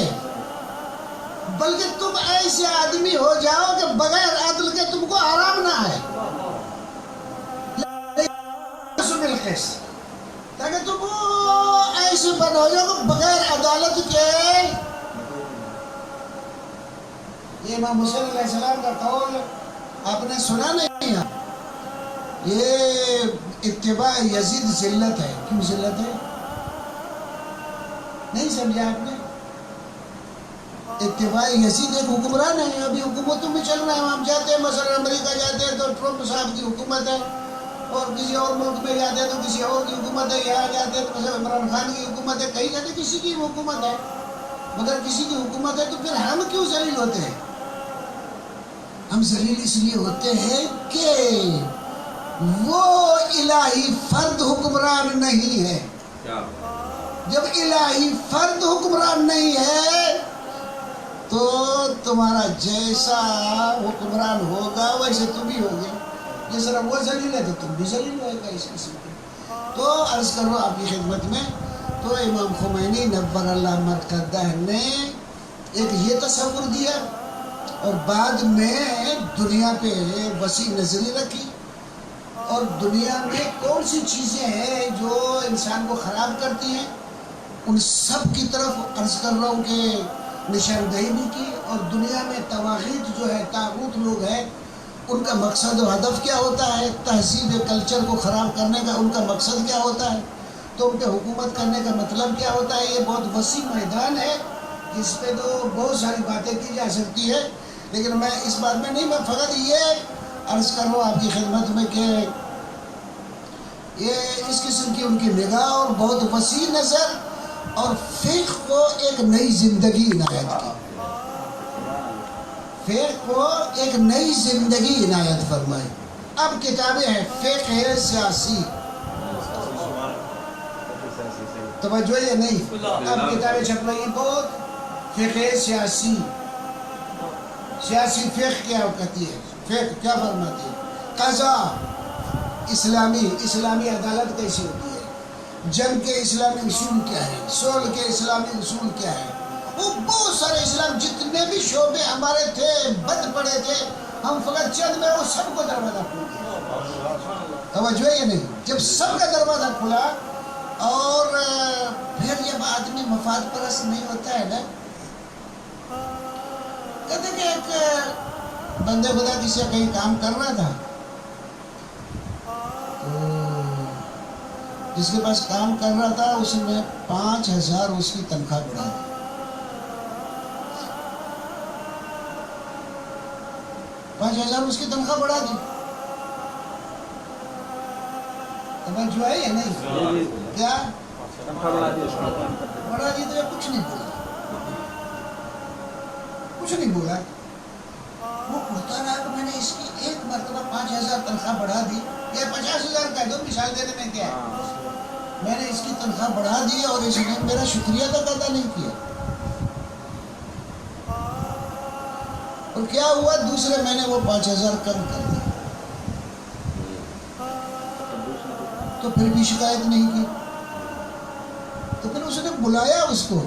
S1: بلکہ تم ایسے آدمی ہو جاؤ کہ بغیر عدل کے تم کو آرام نہ آئے، بالقسط، تاکہ تم ایسے بن ہو جاؤ کہ بغیر عدالت کے۔ یہ امام حسین علیہ السلام کا قول آپ نے سنا نہیں ہے؟ یہ اتباع یزید ذلت ہے۔ کیوں ذلت ہے؟ نہیں سمجھا آپ نے؟ اتباع یزید ایک حکمران ہے، ابھی حکومتوں میں چل رہا ہے، ہم جاتے ہیں مثلا امریکہ جاتے ہیں تو ٹرمپ صاحب کی حکومت ہے، اور کسی اور ملک میں جاتے ہیں تو کسی اور کی حکومت ہے، یہاں جاتے ہیں تو مثلا عمران خان کی حکومت ہے، کہیں جاتے کسی کی حکومت ہے، مگر کسی کی حکومت ہے تو پھر ہم کیوں ذلیل ہوتے ہیں؟ ہم ذلیل اس لیے ہوتے ہیں کہ وہ الہی فرد حکمران نہیں ہے۔ جب الہی فرد حکمران نہیں ہے تو تمہارا جیسا حکمران ہوگا ویسے تم بھی ہوگے، جس طرح وہ ذلیل ہے تو تم بھی ذلیل ہوئے گا اس قسم کے۔ تو عرض کرو آپ کی خدمت میں، تو امام خمینی نور اللہ مرقدہ نے ایک یہ تصور دیا، اور بعد میں دنیا پہ وسیع نظری رکھی، اور دنیا میں کون سی چیزیں ہیں جو انسان کو خراب کرتی ہیں ان سب کی طرف عرض کر رہا ہوں کہ نشاندہی بھی کی، اور دنیا میں طواغیت جو ہے، طاغوت لوگ ہیں، ان کا مقصد و ہدف کیا ہوتا ہے، تہذیب کلچر کو خراب کرنے کا ان کا مقصد کیا ہوتا ہے، تو ان پہ حکومت کرنے کا مطلب کیا ہوتا ہے۔ یہ بہت وسیع میدان ہے، اس پہ تو بہت ساری باتیں کی جا سکتی ہے، لیکن میں اس بات میں نہیں، میں فقط یہ عرض کر رہا ہوں آپ کی خدمت میں کہ یہ اس قسم کی ان کی نگاہ اور بہت وسیع نظر اور فقہ کو ایک نئی زندگی عنایت کی، فقہ کو ایک نئی زندگی عنایت فرمائی۔ اب کتابیں ہیں فقہ سیاسی، توجہ یا نہیں؟ اب کتابیں چھپ رہی ہیں بہت، فقہ سیاسی، سیاسی فقہ کیا کہتی ہے، فقہ کیا فرماتی ہے، قضا اسلامی عدالت کیسی ہوتی ہے، جنگ کے اسلامی اصول کیا ہے، صلح کے اسلامی اصول کیا ہے، وہ بہت سارے اسلام جتنے بھی شعبے ہمارے تھے بند پڑے تھے، ہم فقط چند میں وہ سب کو دروازہ کھول دیا۔ توجہ ہے یا نہیں؟ جب سب کا دروازہ کھلا، اور پھر جب آدمی مفاد پرست نہیں ہوتا ہے نا، کہتے کہ ایک بندے خدا کسی کہیں کام کر رہا تھا، جس کے پاس کام کر رہا تھا اس نے 5,000 اس کی تنخواہ بڑھا دی، 5,000 اس کی تنخواہ بڑھا دی۔ توجہ ہے یا نہیں؟ کیا بڑھا دی؟ تو کچھ نہیں بولا، کچھ نہیں بولا، وہ کہتا رہا کہ میں نے اس کی ایک مرتبہ 5,000 تنخواہ بڑھا دی، یہ 50,000 کہہ دو مثال دینے میں کیا ہے، میں نے اس کی تنخواہ بڑھا دی اور اس نے میرا شکریہ تک ادا نہیں کیا، اور کیا ہوا دوسرے مہینے وہ 5,000 کم کر دیا، تو پھر بھی شکایت نہیں کی، تو پھر اس نے بلایا اس کو،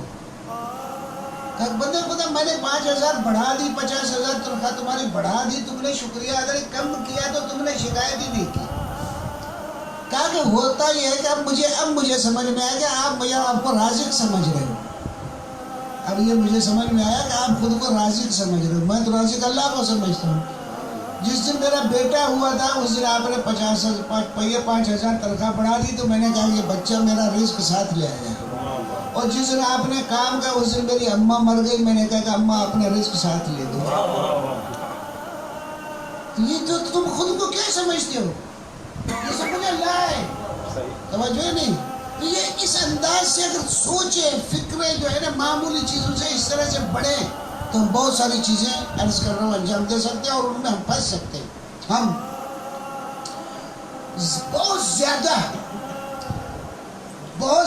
S1: کہ بندے خدا میں نے 5,000 بڑھا دی، 50,000 تنخواہ تمہاری بڑھا دی، تم نے شکریہ اگر کم کیا تو تم نے شکایت ہی نہیں کی۔ کہا کہ ہوتا یہ ہے کہ اب مجھے سمجھ میں آیا کہ آپ کو رازق سمجھ رہے ہو، اب یہ مجھے سمجھ میں آیا کہ آپ خود کو رازق سمجھ رہے ہو، میں تو رازق اللہ کو سمجھتا ہوں۔ جس دن میرا بیٹا ہوا تھا اس دن آپ نے 5,000 تنخواہ بڑھا دی، تو میں نے کہا یہ بچہ میرا رزق ساتھ لے آیا، اور جس دن آپ نے کام کیا اس دن میری اماں مر گئی، میں نے کہا کہ اماں اپنا رزق ساتھ لے دو۔ یہ جو تم خود کو کیا سمجھتے ہو، یہ سب مجھے اللہ ہے، توجہ نہیں، تو یہ اس انداز سے اگر سوچیں، فکریں جو ہے نا معمولی چیزوں سے اس طرح سے بڑھیں تو ہم بہت ساری چیزیں عرض کر رہا ہوں انجام دے سکتے ہیں اور ان میں ہم پھنس سکتے ہیں۔ ہم بہت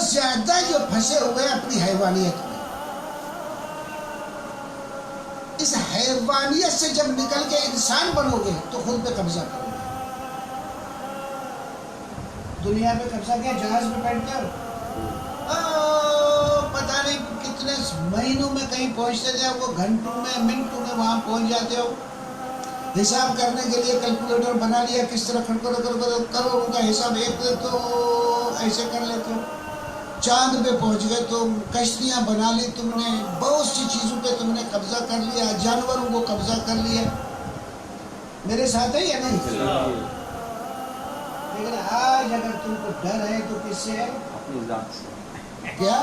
S1: زیادہ جو پھنسے ہوئے ہیں اپنی حیوانیت میں، اس حیوانیت سے جب نکل کے انسان بنو گے تو خود پہ قبضہ کرو گے۔ دنیا پہ قبضہ کیا؟ جہاز میں بیٹھتے ہو، پتہ نہیں کتنے مہینوں میں کہیں پہنچتے تھے، وہ گھنٹوں میں منٹوں میں وہاں پہنچ جاتے ہو۔ حساب کرنے کے لیے کیلکولیٹر بنا لیا، کس طرح کروڑوں کا حساب ایک تو ایسے کر لیتے ہو۔ چاند پہ پہنچ گئے تو کشتیاں بنا لی تم نے، بہت سی چیزوں پہ تم نے قبضہ کر لیا، جانوروں کو قبضہ کر لیا۔ میرے ساتھ ہے یا نہیں؟ لیکن آج اگر تم کو ڈر ہے تو کس سے ہے؟
S2: اپنی ذات سے،
S1: کیا؟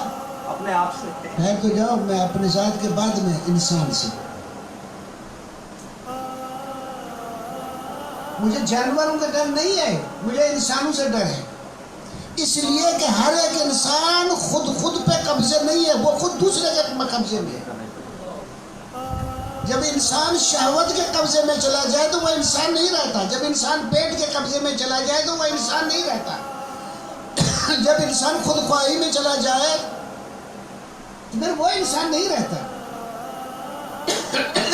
S2: اپنے آپ سے۔
S1: ٹھہر تو جاؤ، میں اپنی ذات کے بعد میں انسان سے۔ مجھے جانوروں کا ڈر نہیں ہے، مجھے انسانوں سے ڈر ہے، اس لیے کہ ہر ایک انسان خود پہ قبضے نہیں ہے، وہ خود دوسرے کے قبضے میں ہے۔ جب انسان شہوت کے قبضے میں چلا جائے تو وہ انسان نہیں رہتا، جب انسان پیٹ کے قبضے میں چلا جائے تو وہ انسان نہیں رہتا، جب انسان خود خواہی میں چلا جائے تو پھر وہ انسان نہیں رہتا۔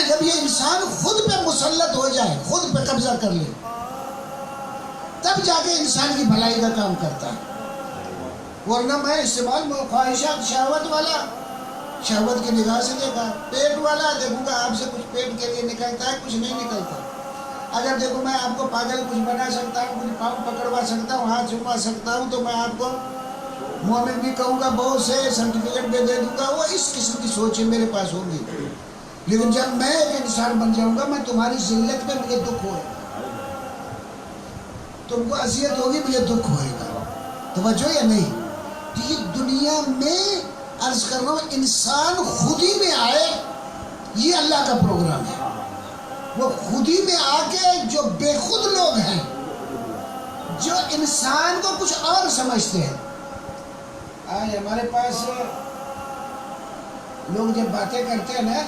S1: جب یہ انسان خود پہ مسلط ہو جائے، خود پہ قبضہ کر لے، تب جا کے انسان کی بھلائی کا کام کرتا ہے۔ ورنہ میں استعمال خواہشات، شہوت والا، شہوت کی نگاہ سے دیکھا، پیٹ والا دیکھوں گا آپ سے کچھ پیٹ کے لیے نکلتا ہے، کچھ نہیں نکلتا۔ اگر دیکھو میں آپ کو پاگل کچھ بنا سکتا ہوں، کچھ پاؤں پکڑوا سکتا ہوں، ہاتھ چھپا سکتا ہوں، تو میں آپ کو مومن بھی کہوں گا، بہت سے سرٹیفکیٹ بھی دے دوں گا، وہ اس قسم کی سوچیں میرے پاس ہوگی۔ لیکن جب میں ایک انسان بن جاؤں گا، میں تمہاری ذلت میں مجھے دکھ ہوئے گا، تم کو اذیت ہوگی، مجھے دکھ ہوئے گا۔ توجہ یا نہیں؟ یہ دنیا میں عرض کر رہا ہوں، انسان خودی میں آئے، یہ اللہ کا پروگرام ہے۔ وہ خودی میں آ کے جو بے خود لوگ ہیں، جو انسان کو کچھ اور سمجھتے ہیں۔ آج ہمارے پاس لوگ جب باتیں کرتے ہیں نا،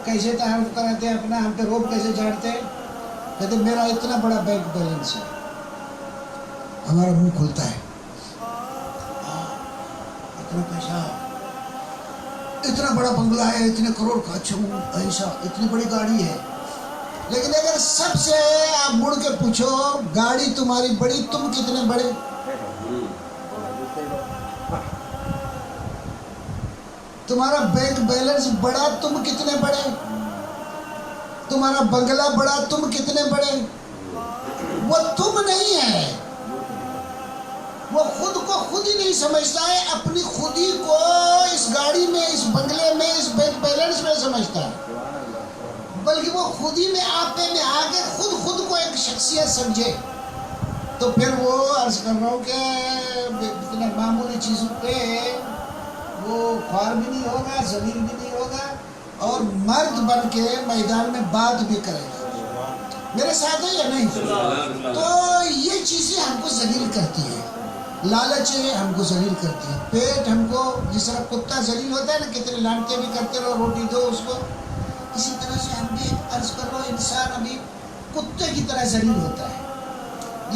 S1: کیسے تعارف کراتے ہیں اپنا، ہم پہ روب کیسے جھاڑتے ہیں، کہتے میرا اتنا بڑا بینک بیلنس ہے، ہمارا منہ کھلتا ہے، اتنا پیسہ، اتنا بڑا بنگلہ ہے، اتنے کروڑ کا، اچھا ایسا، اتنی بڑی گاڑی ہے۔ لیکن اگر سب سے آپ مڑ کے پوچھو، گاڑی تمہاری بڑی، تم کتنے بڑے؟ تمہارا بینک بیلنس بڑا، تم کتنے بڑے؟ تمہارا بنگلہ بڑا، تم کتنے بڑے؟ وہ تم نہیں ہے، وہ خود کو خود ہی نہیں سمجھتا ہے، اپنی خودی کو اس گاڑی میں، اس بنگلے میں، اس بینک بیلنس میں سمجھتا ہے، بلکہ وہ خودی میں آپے میں آ کے خود کو ایک شخصیت سمجھے، تو پھر وہ عرض کر رہا ہوں کہ اتنے معمولی چیزوں پہ وہ خوار بھی نہیں ہوگا، ذلیل بھی نہیں ہوگا، اور مرد بن کے میدان میں بات بھی کرے گا۔ میرے ساتھ ہے یا نہیں؟ تو یہ چیزیں ہم کو ذلیل کرتی ہیں، لالچیں ہم کو ذلیل کرتی ہیں، پیٹ ہم کو، جس طرح کتا ذلیل ہوتا ہے نا، کتنے لانتے بھی کرتے رہو، روٹی دو اس کو، اسی طرح سے ہم بھی عرض کر رہا ہوں، انسان ابھی کتے کی طرح ذلیل ہوتا ہے۔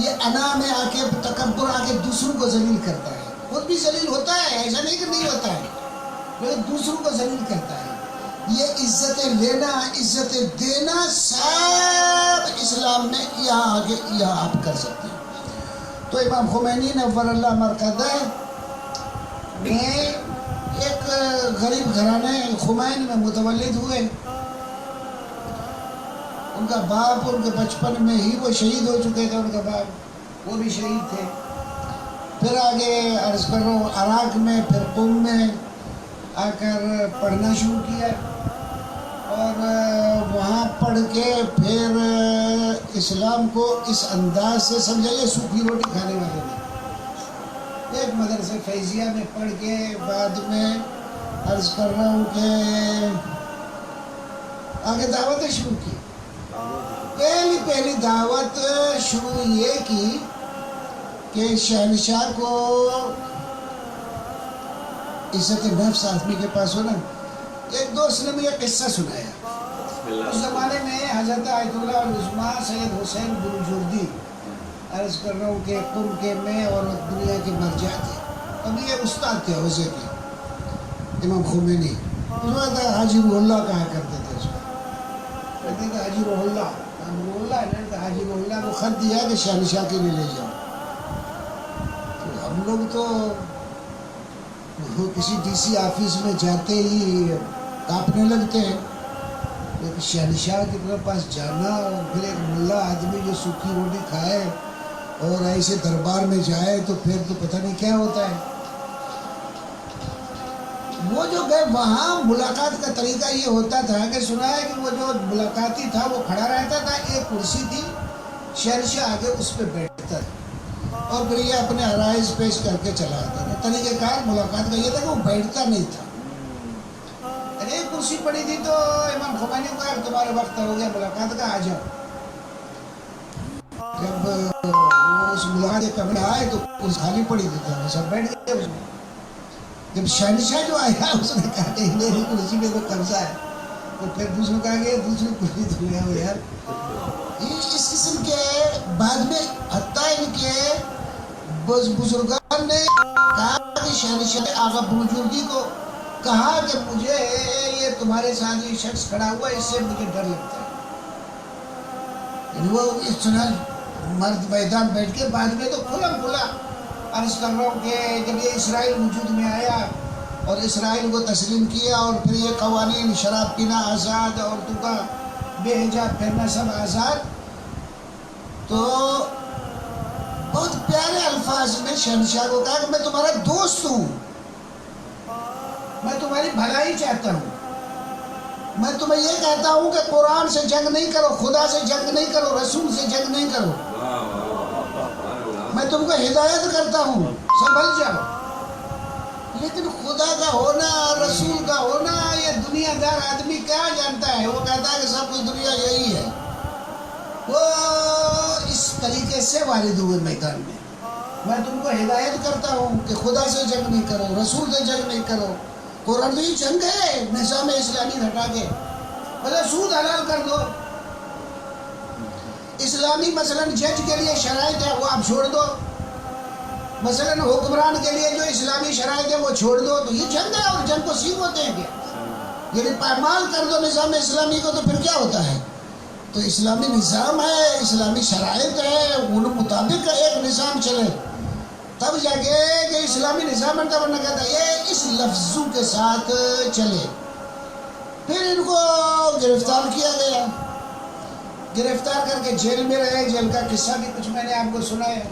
S1: یہ انا میں آ کے، تکبر آ کے دوسروں کو ذلیل کرتا ہے، خود بھی ذلیل ہوتا ہے، ایسا نہیں کہ نہیں ہوتا ہے، لیکن دوسروں کو ذلیل کرتا ہے۔ یہ عزتیں لینا، عزتیں دینا، سب اسلام میں یہاں آگے یہاں آپ کر سکتے ہیں۔ تو امام خمینی نور اللہ مرقدہ میں ایک غریب گھرانے خمین میں متولد ہوئے۔ ان کا باپ ان کے بچپن میں ہی وہ شہید ہو چکے تھے، ان کا باپ وہ بھی شہید تھے۔ پھر آگے عرض کر رہا ہوں، عراق میں، پھر قم میں آ کر پڑھنا شروع کیا، اور وہاں پڑھ کے پھر اسلام کو اس انداز سے سمجھا، یہ سوکھی روٹی کھانے والے نے ایک مدرسے فیضیہ میں پڑھ کے بعد میں عرض کر رہا ہوں کہ آگے دعوتیں شروع کی۔ پہلی دعوت شروع یہ کی کہ شہنشاہ کو عزت نفس آدمی کے پاس ہو نا. ایک دوست نے مجھے قصہ سنایا. اس زمانے میں حضرت آیت اللہ العظمیٰ سید حسین بروجردی عرض کر رہا ہوں کہ قم کے میں اور دنیا کے مرجع تھے. اب یہ استاد تھے حوزے کے امام خمینی. اس میں حاجی روح اللہ کہا کرتے تھے. اس کو کہتے تھے حاجی روح اللہ حاجی روح اللہ کو خط دیا کہ شہنشاہ کے لیے لے جاؤ. تو ہم لوگ تو کسی ڈی سی آفس میں جاتے ہی کانپنے لگتے ہیں. لیکن شہنشاہ کے پاس جانا اور پھر ایک ملا آدمی جو سوکھی روٹی کھائے اور ایسے دربار میں جائے تو پھر تو پتہ نہیں کیا ہوتا ہے. وہ جو گئے وہاں ملاقات کا طریقہ یہ ہوتا تھا کہ سنا ہے کہ وہ جو ملاقاتی تھا وہ کھڑا رہتا تھا. ایک کرسی تھی, شہنشاہ آگے اس پہ بیٹھتا تھا اور پھر یہ اپنے عرائض پیش کر کے چلا آتا تھا. طریقہ کار ملاقات کا یہ تھا کہ وہ بیٹھتا نہیں تھا. ایک کرسی پڑی تھی تو امام خمینی کو کہا تمہارا وقت ہو گیا ملاقات کا, آ جاؤ. جب وہ اس ملاقات کے کمرے آئے تو کرسی خالی پڑی تھی تو سب بیٹھ گئے اس میں. جب شہنشاہ جو آیا اس نے کہا کہ میری کرسی میں تو قبضہ ہے. تو پھر دوسرے کہا کہ دوسری کرسی تو لے آؤ یار. اس قسم کے بعد میں حتیٰ ان کے بزرگان نے کہا کہ شہنشاہ آغا بروجردی کو کہا کہ مجھے یہ تمہارے ساتھ یہ شخص کھڑا ہوا اس سے مجھے ڈر لگتا ہے. وہ اس طرح مرد میدان بیٹھ کے بعد میں تو کھلا عرض کر رہا ہوں کہ جب یہ اسرائیل وجود میں آیا اور اسرائیل کو تسلیم کیا اور پھر یہ قوانین شراب پینا آزاد, عورتوں کا بے حجاب پھرنا سب آزاد, تو بہت پیارے الفاظ میں شہنشاہ کو کہا کہ میں تمہارا دوست ہوں, میں تمہاری بھلائی چاہتا ہوں. میں تمہیں یہ کہتا ہوں کہ قرآن سے جنگ نہیں کرو, خدا سے جنگ نہیں کرو, رسول سے جنگ نہیں کرو. میں تم کو ہدایت کرتا ہوں, سنبھل جاؤ. لیکن خدا کا ہونا, رسول کا ہونا, یہ دنیا دار آدمی کیا جانتا ہے. وہ کہتا ہے کہ سب کچھ دنیا یہی ہے. وہ اس طریقے سے والد ہوئے میدان میں. میں تم کو ہدایت کرتا ہوں کہ خدا سے جنگ نہیں کرو, رسول سے جنگ نہیں کرو. قرآن تو یہ جنگ ہے نظام اسلامی ہٹا کے, مطلب سود حلال کر دو. اسلامی مثلا جج کے لیے شرائط ہے وہ آپ چھوڑ دو, مثلا حکمران کے لیے جو اسلامی شرائط ہے وہ چھوڑ دو. تو یہ جنگ ہے اور جنگ کو سیکھ ہوتے ہیں کیا؟ یعنی پامال کر دو نظام اسلامی کو تو پھر کیا ہوتا ہے؟ تو اسلامی نظام ہے, اسلامی شرائط ہے, ان مطابق ایک نظام چلے تب جا کے کہ اسلامی نظام بنتا. ورنہ کہتا ہے یہ اس لفظوں کے ساتھ چلے. پھر ان کو گرفتار کیا گیا, گرفتار کر کے جیل میں رہے. جیل کا قصہ بھی کچھ میں نے آپ کو سنا ہے.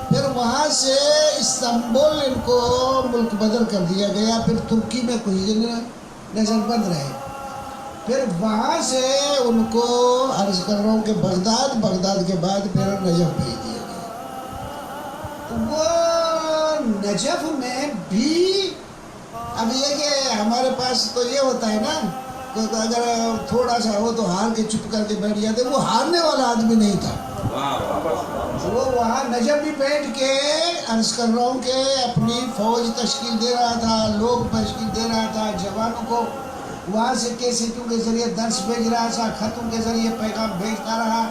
S1: پھر وہاں سے استنبول ان کو ملک بدر کر دیا گیا. پھر ترکی میں کچھ دن نظر بند رہے. پھر وہاں سے ان کو عرض کر رہا ہوں کہ بغداد کے بعد پھر نجف بھیج دیا گیا. وہ نجف میں بھی اب یہ کہ ہمارے پاس تو یہ ہوتا ہے نا کہ اگر تھوڑا سا ہو تو ہار کے چپ کر کے بیٹھ جاتے. وہ ہارنے والا آدمی نہیں تھا. وہ وہاں نجف بھی بیٹھ کے عرض کر رہا ہوں کہ اپنی فوج تشکیل دے رہا تھا, لوگ تشکیل دے رہا تھا, جوانوں کو وہاں سے کیسٹوں کے ذریعے درس بھیج رہا تھا, خطوں کے ذریعے پیغام بھیجتا رہا,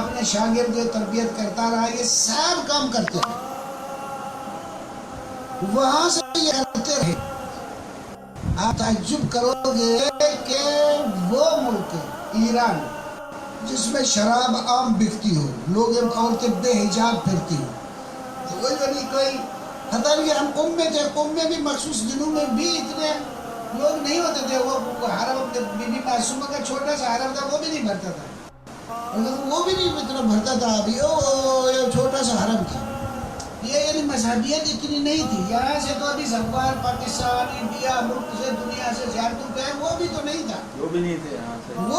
S1: اپنے شاگرد کی تربیت کرتا رہا. یہ سب کام کرتے رہے. وہاں سے یہ کرتے رہے. آپ تعجب کرو گے کہ وہ ملک ایران جس میں شراب عام بکتی ہو, لوگ عورتیں بے حجاب پھرتی ہو, کوئی پتہ نہیں. ہم قم میں تھے, قم میں بھی مخصوص دنوں میں بھی اتنے لوگ نہیں ہوتے تھے. وہ حرم بی بی معصومہ کا چھوٹا سا حرم تھا, وہ بھی نہیں بھرتا تھا. وہ بھی نہیں اتنا بھرتا تھا. ابھی یہ چھوٹا سا حرم تھا. یہ یعنی مذہبیت اتنی نہیں تھی. یہاں سے تو ابھی زوار پاکستان, انڈیا, ملک سے, دنیا سے زیارتوں پہ ہے, وہ بھی تو نہیں تھا. وہ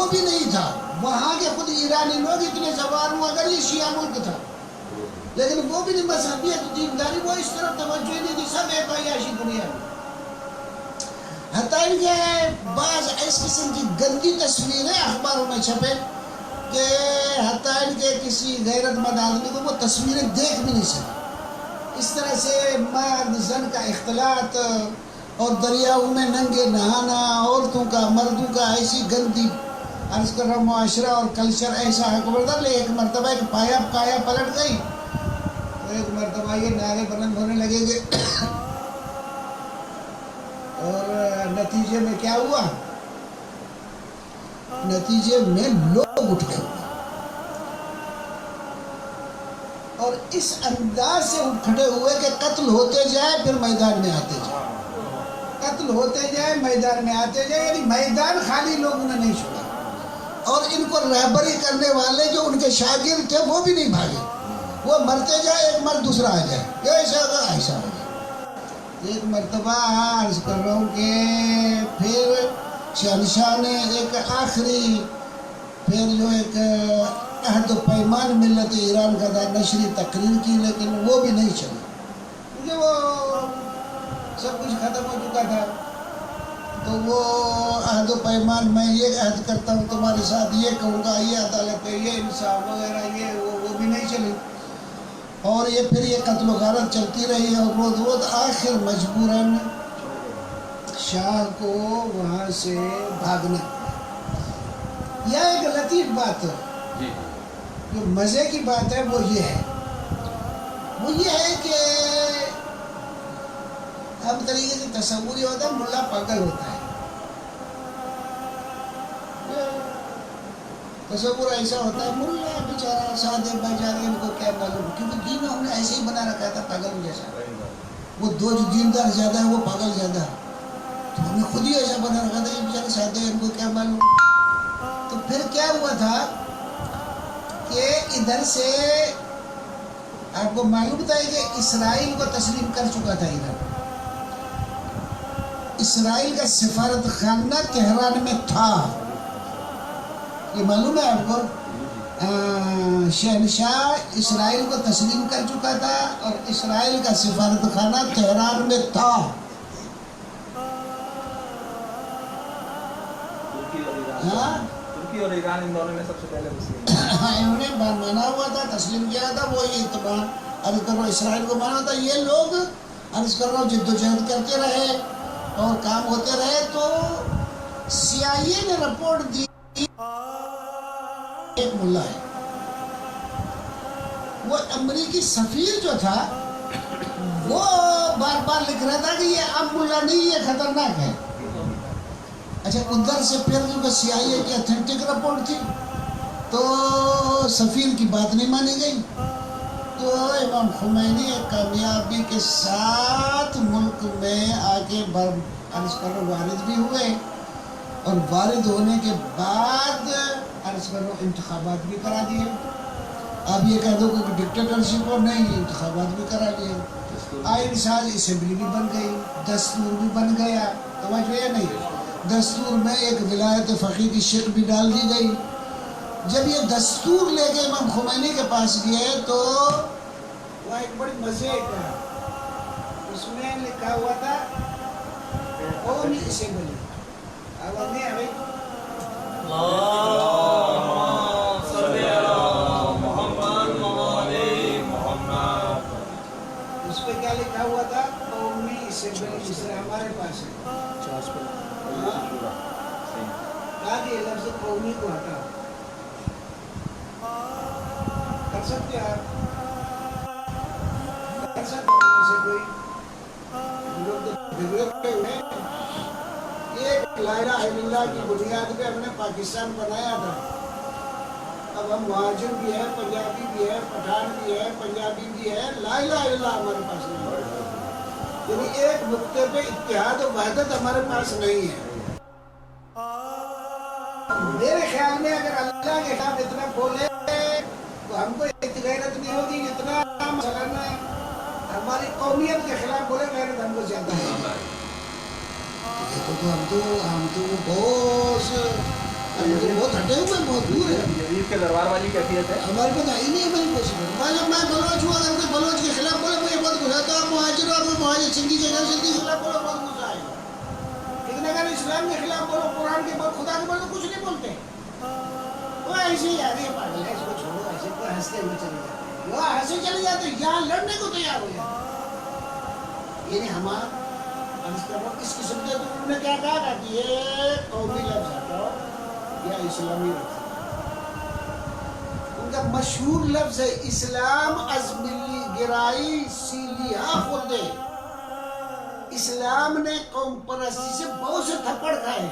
S1: بھی نہیں تھا. وہاں کے خود ایرانی لوگ اتنے زوار ہوں, اگر یہ شیعہ ملک تھا, لیکن وہ بھی نہیں. مذہبیت, دینداری وہ اس طرف توجہ نہیں تھی. سب ایک عیاشی دنیا میں. حتیٰ کہ بعض اس قسم کی گندی تصویریں اخباروں میں چھپے کہ حتیٰ کہ کسی غیرت مند آدمی کو وہ تصویریں دیکھ بھی نہیں سکے. اس طرح سے مرد زن کا اختلاط, اور دریاؤں میں ننگے نہانا، عورتوں کا مردوں کا ایسی گندی عرض کر رہا ہوں معاشرہ اور کلچر ایسا ہے خبردار. ایک مرتبہ ایک کایا پلٹ گئی، ایک مرتبہ یہ نعرے بلند ہونے لگے گے اور نتیجے میں کیا ہوا؟ نتیجے میں لوگ اٹھ گئے اور اس انداز سے اٹھ کھڑے ہوئے کہ قتل ہوتے جائے پھر میدان میں آتے جائے، قتل ہوتے جائے میدان میں آتے جائے، یعنی میدان خالی لوگوں نے نہیں چھوڑا. اور ان کو رہبری کرنے والے جو ان کے شاگرد تھے وہ بھی نہیں بھاگے، وہ مرتے جائے ایک مر دوسرا آ جائے، یہ ایسا ہوگا ایسا ہوگا. ایک مرتبہ عرض کر رہا ہوں کہ پھر شہنشاہ نے ایک آخری پھر جو ایک عہد و پیمان ملت ایران کا نشری تقریر کی، لیکن وہ بھی نہیں چلی کیونکہ وہ سب کچھ ختم ہو چکا تھا. تو وہ عہد و پیمان میں یہ عہد کرتا ہوں تمہارے ساتھ، یہ کہوں گا، یہ عدالت ہے، یہ انصاف وغیرہ، یہ وہ بھی نہیں چلی. اور یہ پھر یہ قتل و غارت چلتی رہی اور روز روز آخر مجبوراً شاہ کو وہاں سے بھاگنا. یہ ایک لطیف بات ہے، جو مزے کی بات ہے وہ یہ ہے کہ اب طریقے سے تصور یہ ہوتا ہے ملا پاگل ہوتا ہے. تصور ایسا ہوتا ہے ملا بیچارہ سادے بیچارے ان کو کیا معلوم، کیونکہ دین ہم نے ایسے ہی بنا رکھا تھا پاگل جیسا. وہ دو جو دیندار زیادہ ہے وہ پاگل زیادہ ہے، تو ہم نے خود ہی ایسا بنا رکھا تھا یہ بیچارے سادے ان کو کیا معلوم. تو پھر کیا ہوا تھا کہ ادھر سے آپ کو معلوم تھا کہ اسرائیل کو تسلیم کر چکا تھا ایران. اسرائیل کا سفارت خانہ تہران میں تھا، یہ معلوم ہے آپ کو. شہنشاہ اسرائیل کو تسلیم کر چکا تھا اور اسرائیل کا سفارت خانہ تہران میں تھا.
S2: ترکی اور ایران ان دونوں میں سب سے پہلے
S1: انہوں نے مانا ہوا تھا، تسلیم کیا تھا. وہ یہ اتباع عرض کر رہا ہوں اسرائیل کو مانا تھا. یہ لوگ عرض کر رہا ہوں جد و جہد کرتے رہے اور کام ہوتے رہے. تو CIA نے رپورٹ دی ایک ملا ہے، وہ امریکی سفیر جو تھا وہ بار بار لکھ رہا تھا کہ یہ عام ملا نہیں، یہ خطرناک ہے. اچھا ادھر سے پھر جو CIA کی اتھینٹک رپورٹ تھی تو سفیر کی بات نہیں مانی گئی. تو امام خمینی کامیابی کے ساتھ ملک میں آگے عرض کرو وارد بھی ہوئے اور وارد ہونے کے بعد عرض کرو انتخابات بھی کرا دیے. اب یہ کہہ دو کہ ڈکٹیٹرشپ اور نہیں، انتخابات بھی کرا لیے. آئین ساز اسمبلی بھی بن گئی، دستور بھی بن گیا. توجہ ہے نہیں، دستور میں ایک ولایت فقیہ کی شق بھی ڈال دی گئی. جب یہ دستور لے کے امام خمینی کے پاس گئے تو وہ ایک بڑی مزے کا اس میں لکھا ہوا تھا قومی اسمبلی. آواز نہیں آ رہی؟ اس پہ کیا لکھا ہوا تھا؟ قومی اسمبلی. جس طرح ہمارے پاس ہے کہا کہ یہ لفظ قومی کو ہٹا کر سکتے آپ، کر سکتے سے کوئی لوگ بگڑے ہوئے. ایک لا الہ الا اللہ کی بنیاد پہ ہم نے پاکستان بنایا تھا. اب ہم مہاجر بھی ہے، پنجابی بھی ہے، پٹھان بھی ہے، پنجابی بھی ہے، لا الہ الا اللہ ہمارے پاس نہیں ہے. یعنی ایک نقطے پہ اتحاد و وحدت ہمارے پاس نہیں ہے. میرے خیال میں اگر اللہ کے خلاف اتنا بولے تو ہم کو غیرت نہیں ہوگی جتنا مثلاً ہماری قومیت کے خلاف بولے غیرت ہم کو زیادہ ہے. ہم تو بہت ہٹے ہوئے بہت دور ہے.
S2: یزید کے دربار والی کیفیت ہے
S1: ہمارے پاس آئی نہیں ہے بھائی کچھ. جب میں بلوچ ہوا اگر کوئی بلوچ کے خلاف بولے مجھے بہت غصہ آتا ہے. مہاجر اور مہاجر سندھی کے سندھی کے خلاف بولے بہت غصہ آئے گا. لیکن اگر اسلام کے خلاف بولو، قرآن کے بول، خدا کے بول تو کچھ نہیں بولتے. وہ ایسے ہی آ رہی ہے پاگل ہے، اس کو چھوڑو. ایسے کوئی ہنستے ہوئے چلے جاتے ہیں، وہ ہنسے چلے جاتے ہیں، یہاں لڑنے کو تیار ہو جاتے ہیں. یعنی اس قسم کے تو انہوں نے کیا کہا کہ یہ قومی لفظ ہٹاؤ یا اسلامی لفظ. ان کا مشہور لفظ ہے اسلام از ملی گرائی سیلیا خودے. اسلام نے قوم پرستی سے بہت سے تھپڑ کھائے.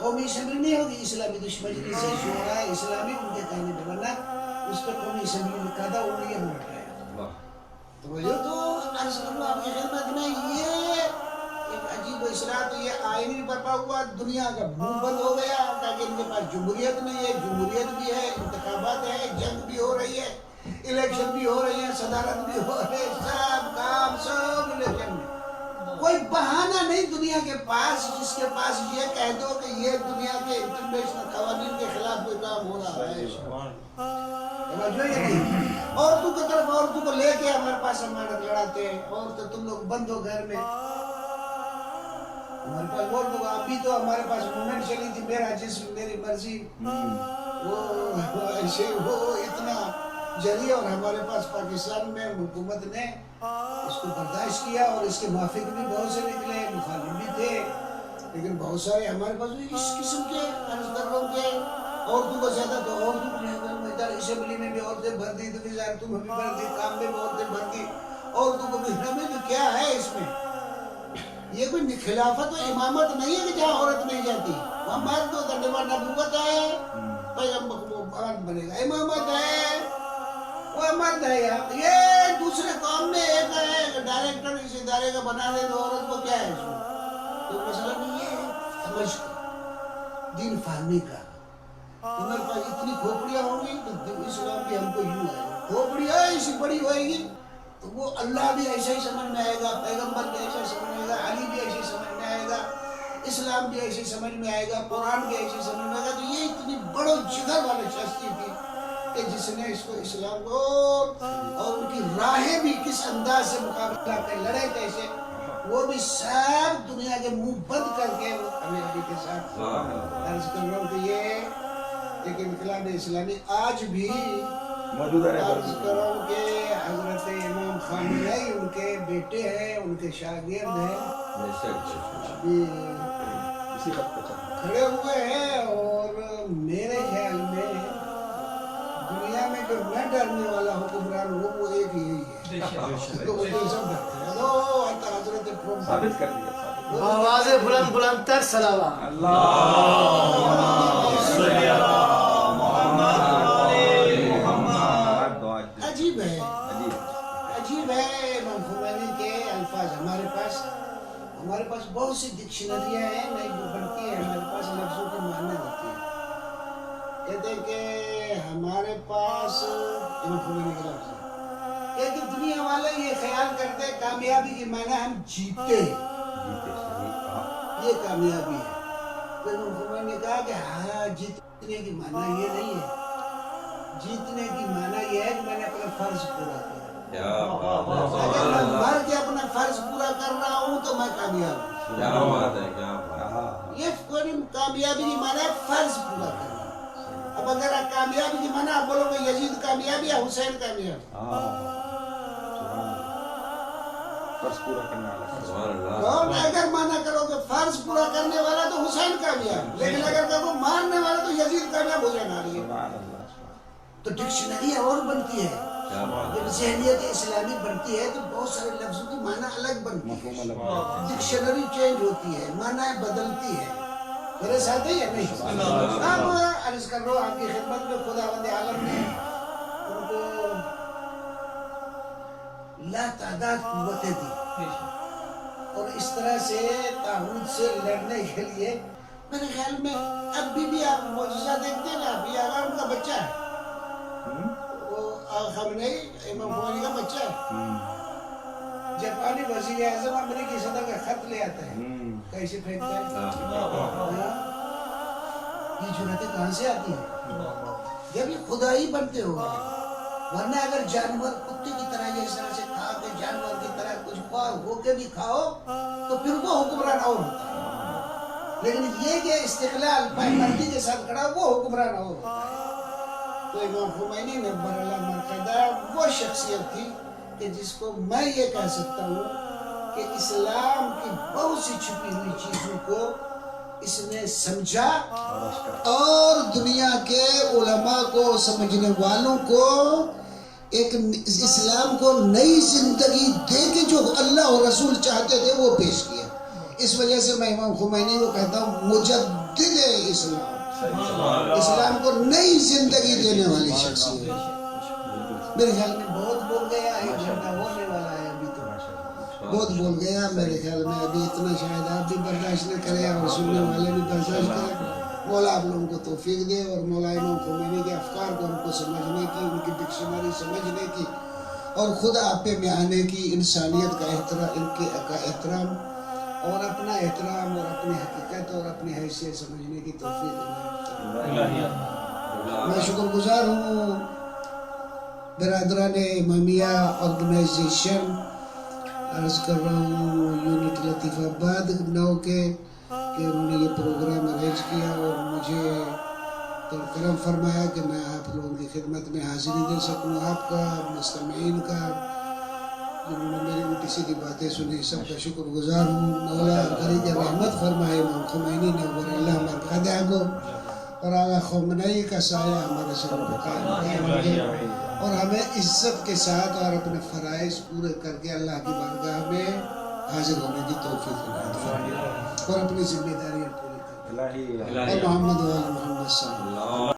S1: قومی اسمبلی نہیں ہوگی اسلامی دشمنی سے شورا اسلامی ان کے کہنے پہ ورنہ اس پہ قومی اسمبلی لکھا تھا انہوں نے یہ ہٹایا. تو یہ تو عرض کروں آپ کی خدمت میں یہ ایک عجیب و اصلاح. تو یہ آئین بھی برپا ہوا, دنیا کا منہ بند ہو گیا تاکہ ان کے پاس جمہوریت نہیں ہے. جمہوریت بھی ہے, انتخابات ہے, جنگ بھی ہو رہی ہے, الیکشن بھی ہو رہی ہے, صدارت بھی ہو رہی ہے, سب کام سب الیکشن میں. کوئی بہانہ نہیں دنیا کے پاس جس کے پاس یہ کہہ دو کہ یہ دنیا کے انٹرنیشنل قوانین کے خلاف کوئی کام ہو رہا ہے. سمجھو یہ نہیں. عورتوں کی طرف عورتوں کو لے کے ہمارے پاس امانت لڑاتے ہیں. اور تو تم لوگ بند ہو گھر میں. ہمارے پاس وہ لوگ ابھی تو ہمارے پاس موومنٹ چلی تھی میرا جسم میری مرضی, وہ ایسے وہ اتنا جری, اور ہمارے پاس پاکستان میں حکومت نے اس کو برداشت کیا اور اس کے موافق بھی بہت سے نکلے, مخالف بھی تھے, لیکن بہت سارے ہمارے پاس بھی اس قسم کے عرض کر رہا ہوں کہ عورتوں کو زیادہ تو عورتوں کو ادھر اسمبلی میں بھی عورتیں بھر دی, تو وزارتوں میں بھی بھر دی, کام میں بھی عورتیں بھر دی, عورتوں کو بھی ہمیں تو کیا ہے اس میں. یہ کوئی خلافت و امامت نہیں ہے کہ جہاں عورت نہیں جاتی. وہاں مرد تو دنڈوان نبوت ہے, پیغمبر بنے گا, امامت ہے وہ مرد ہے. یہ دوسرے قوم میں ایک ہے ڈائریکٹر اس ادارے کا بنا دے تو عورت کو کیا ہے اس میں. تو مسئلہ نہیں ہے سمجھ دین فہمی کا. تمہارے پاس اتنی کھوپڑیاں ہوں گی تو اسلام بھی ہم کو یوں ہے. کھوپڑیاں ایسی بڑی ہوئے گی تو وہ اللہ بھی ایسا ہی سمجھ میں آئے گا, پیغمبر بھی ایسا سمجھ میں آئے گا, علی بھی ایسے سمجھ میں آئے گا, اسلام بھی ایسے سمجھ میں آئے گا, قرآن بھی ایسے سمجھ میں آئے گا. تو یہ اتنی بڑو جگر والی شخصی تھی کہ جس نے اس کو اسلام کو اور ان کی راہیں بھی کس انداز سے مقابلہ کر لڑے کیسے, وہ بھی سب دنیا کے منہ بند کر کے وہ کامیابی کے ساتھ عرض کر رہا ہوں کہ یہ ایک انقلاب اسلامی آج بھی
S2: موجود ہے.
S1: عرض کر رہا ہوں کہ حضرت امام خامنئی ان کے بیٹے ہیں, ان کے شاگرد ہیں,
S2: اسی وقت
S1: کھڑے ہوئے ہیں. اور میرے خیال میں دنیا میں جو نہ ڈرنے والا حکمران ہو وہ ایک یہی ہے. تو وہ تو سب ڈرتے ہیں. تو حضرت
S2: ثابت کر دیا.
S3: آواز بلند بلند تر صلوات.
S1: عجیب ہے, عجیب ہے. امام خمینی کے الفاظ ہمارے پاس بہت سی ڈکشنریاں ہیں, نہیں جو بنتی ہیں ہمارے پاس لفظوں کے معنی ہوتے ہیں. کہتے ہیں کہ ہمارے پاس امام خمینی کے لفظ ہیں. ایک دنیا والے یہ خیال کرتے ہیں کامیابی کی معنی ہم جیتے, یہ کامیابی ہے. تو امام خمینی نے کہا کہ ہاں جیتنے کی معنی یہ نہیں ہے. جیتنے کی معنی یہ ہے کہ میں نے اپنا فرض پورا کیا. اگر میں مر کے اپنا فرض پورا کر رہا ہوں تو میں کامیاب ہوں. یہ کوئی کامیابی کی معنی ہے فرض پورا کرنا. اب اگر کامیابی کی معنی آپ بولو کہ یزید کامیابی یا حسین کامیابی,
S2: فرض پورا کرنے والا.
S1: کون اگر مانا کرو کہ فرض پورا کرنے والا تو حسین کامیاب, لیکن اگر کہو مارنے والا تو یزید کامیاب ہو جانا رہی ہے. تو ڈکشنری اور بنتی ہے, جب ذہنیت اسلامی بنتی ہے تو بہت سارے لفظوں کی معنی الگ بنتی ہے, ڈکشنری چینج ہوتی ہے, معنی بدلتی ہے. میرے ساتھ ہی ہے نہیں. اب عرض کر رہا ہوں آپ کی خدمت میں خداوند عالم نے ان کو لا تعداد قوتیں دی, اور اس طرح سے طاغوت سے لڑنے کے لیے میرے خیال میں اب بھی آپ معجزہ دیکھتے ہیں نا. ابھی آگا ان کا بچہ ہے, وہ خامنئی امام خمینی کا بچہ ہے. جاپانی وزیر اعظم امریکی صدر کا خط لے آتا ہے, کیسے پھینکتا ہے. یہ جرأتیں کہاں سے آتی ہیں جب یہ خدا ہی بنتے ہو. ورنہ اگر جانور کتے کی طرح اس طرح سے کھا کے جانور کی طرح کچھ ہو کے بھی کھاؤ تو پھر وہ حکمران اور ہوتا ہے. لیکن یہ کہ استقلال مردی کے ساتھ کھڑا وہ حکمران اور ہوتا ہے. تو امام خمینی نے براللہ مرقدہ وہ شخصیت تھی کہ جس کو میں یہ کہہ سکتا ہوں کہ اسلام کی بہت سی چھپی ہوئی چیزوں کو اس نے سمجھا اور دنیا کے علماء کو سمجھنے والوں کو ایک اسلام کو نئی زندگی دے کے جو اللہ اور رسول چاہتے تھے وہ پیش کیا. اس وجہ سے میں امام خمینی کو کہتا ہوں مجدد اسلام، اسلام کو نئی زندگی دینے والی شخصیت. میرے خیال میں بہت بول گیا، 1 گھنٹہ ہونے والا ہے ابھی تو بہت بول گیا. میرے خیال میں ابھی اتنا شاید آپ بھی برداشت نہ کریں اور سننے والے بھی برداشت کریں. مولا آپ لوگوں کو توفیق دے اور مولا امام خمینی کے افکار کو ہم کو سمجھنے کی، ان کی ڈکشنری سمجھنے کی اور خدا آپ میں آنے کی، انسانیت کا احترام اور اپنا احترام اور اپنی حقیقت اور اپنی حیثیت سمجھنے کی توفیق دے. میں شکر گزار ہوں برادران امامیہ آرگنائزیشن، عرض کر رہا ہوں یونٹ لطیف آباد نو کے، کہ انہوں نے یہ پروگرام ارینج کیا اور مجھے کرم فرمایا کہ میں آپ لوگوں کی خدمت میں حاضری دے سکوں. آپ کا، مستمعین کا، جنہوں نے میری الٹی سیدھی باتیں سنی، سب کا شکر گزار ہوں. مولا غریق رحمت فرمائے امام خمینی نے اور اللہ مرقدہ کو، اور آقا خمینی کا سایہ ہمارے سر پر قائم رہے اور ہمیں عزت کے ساتھ اور اپنے فرائض پورے کر کے اللہ کی بارگاہ میں حاضر ہونے کی توفیق عنایت فرمائے اور اپنی ذمہ داریاں پوری کریں. اور محمد و آل محمد صلی اللہ علیہ وسلم.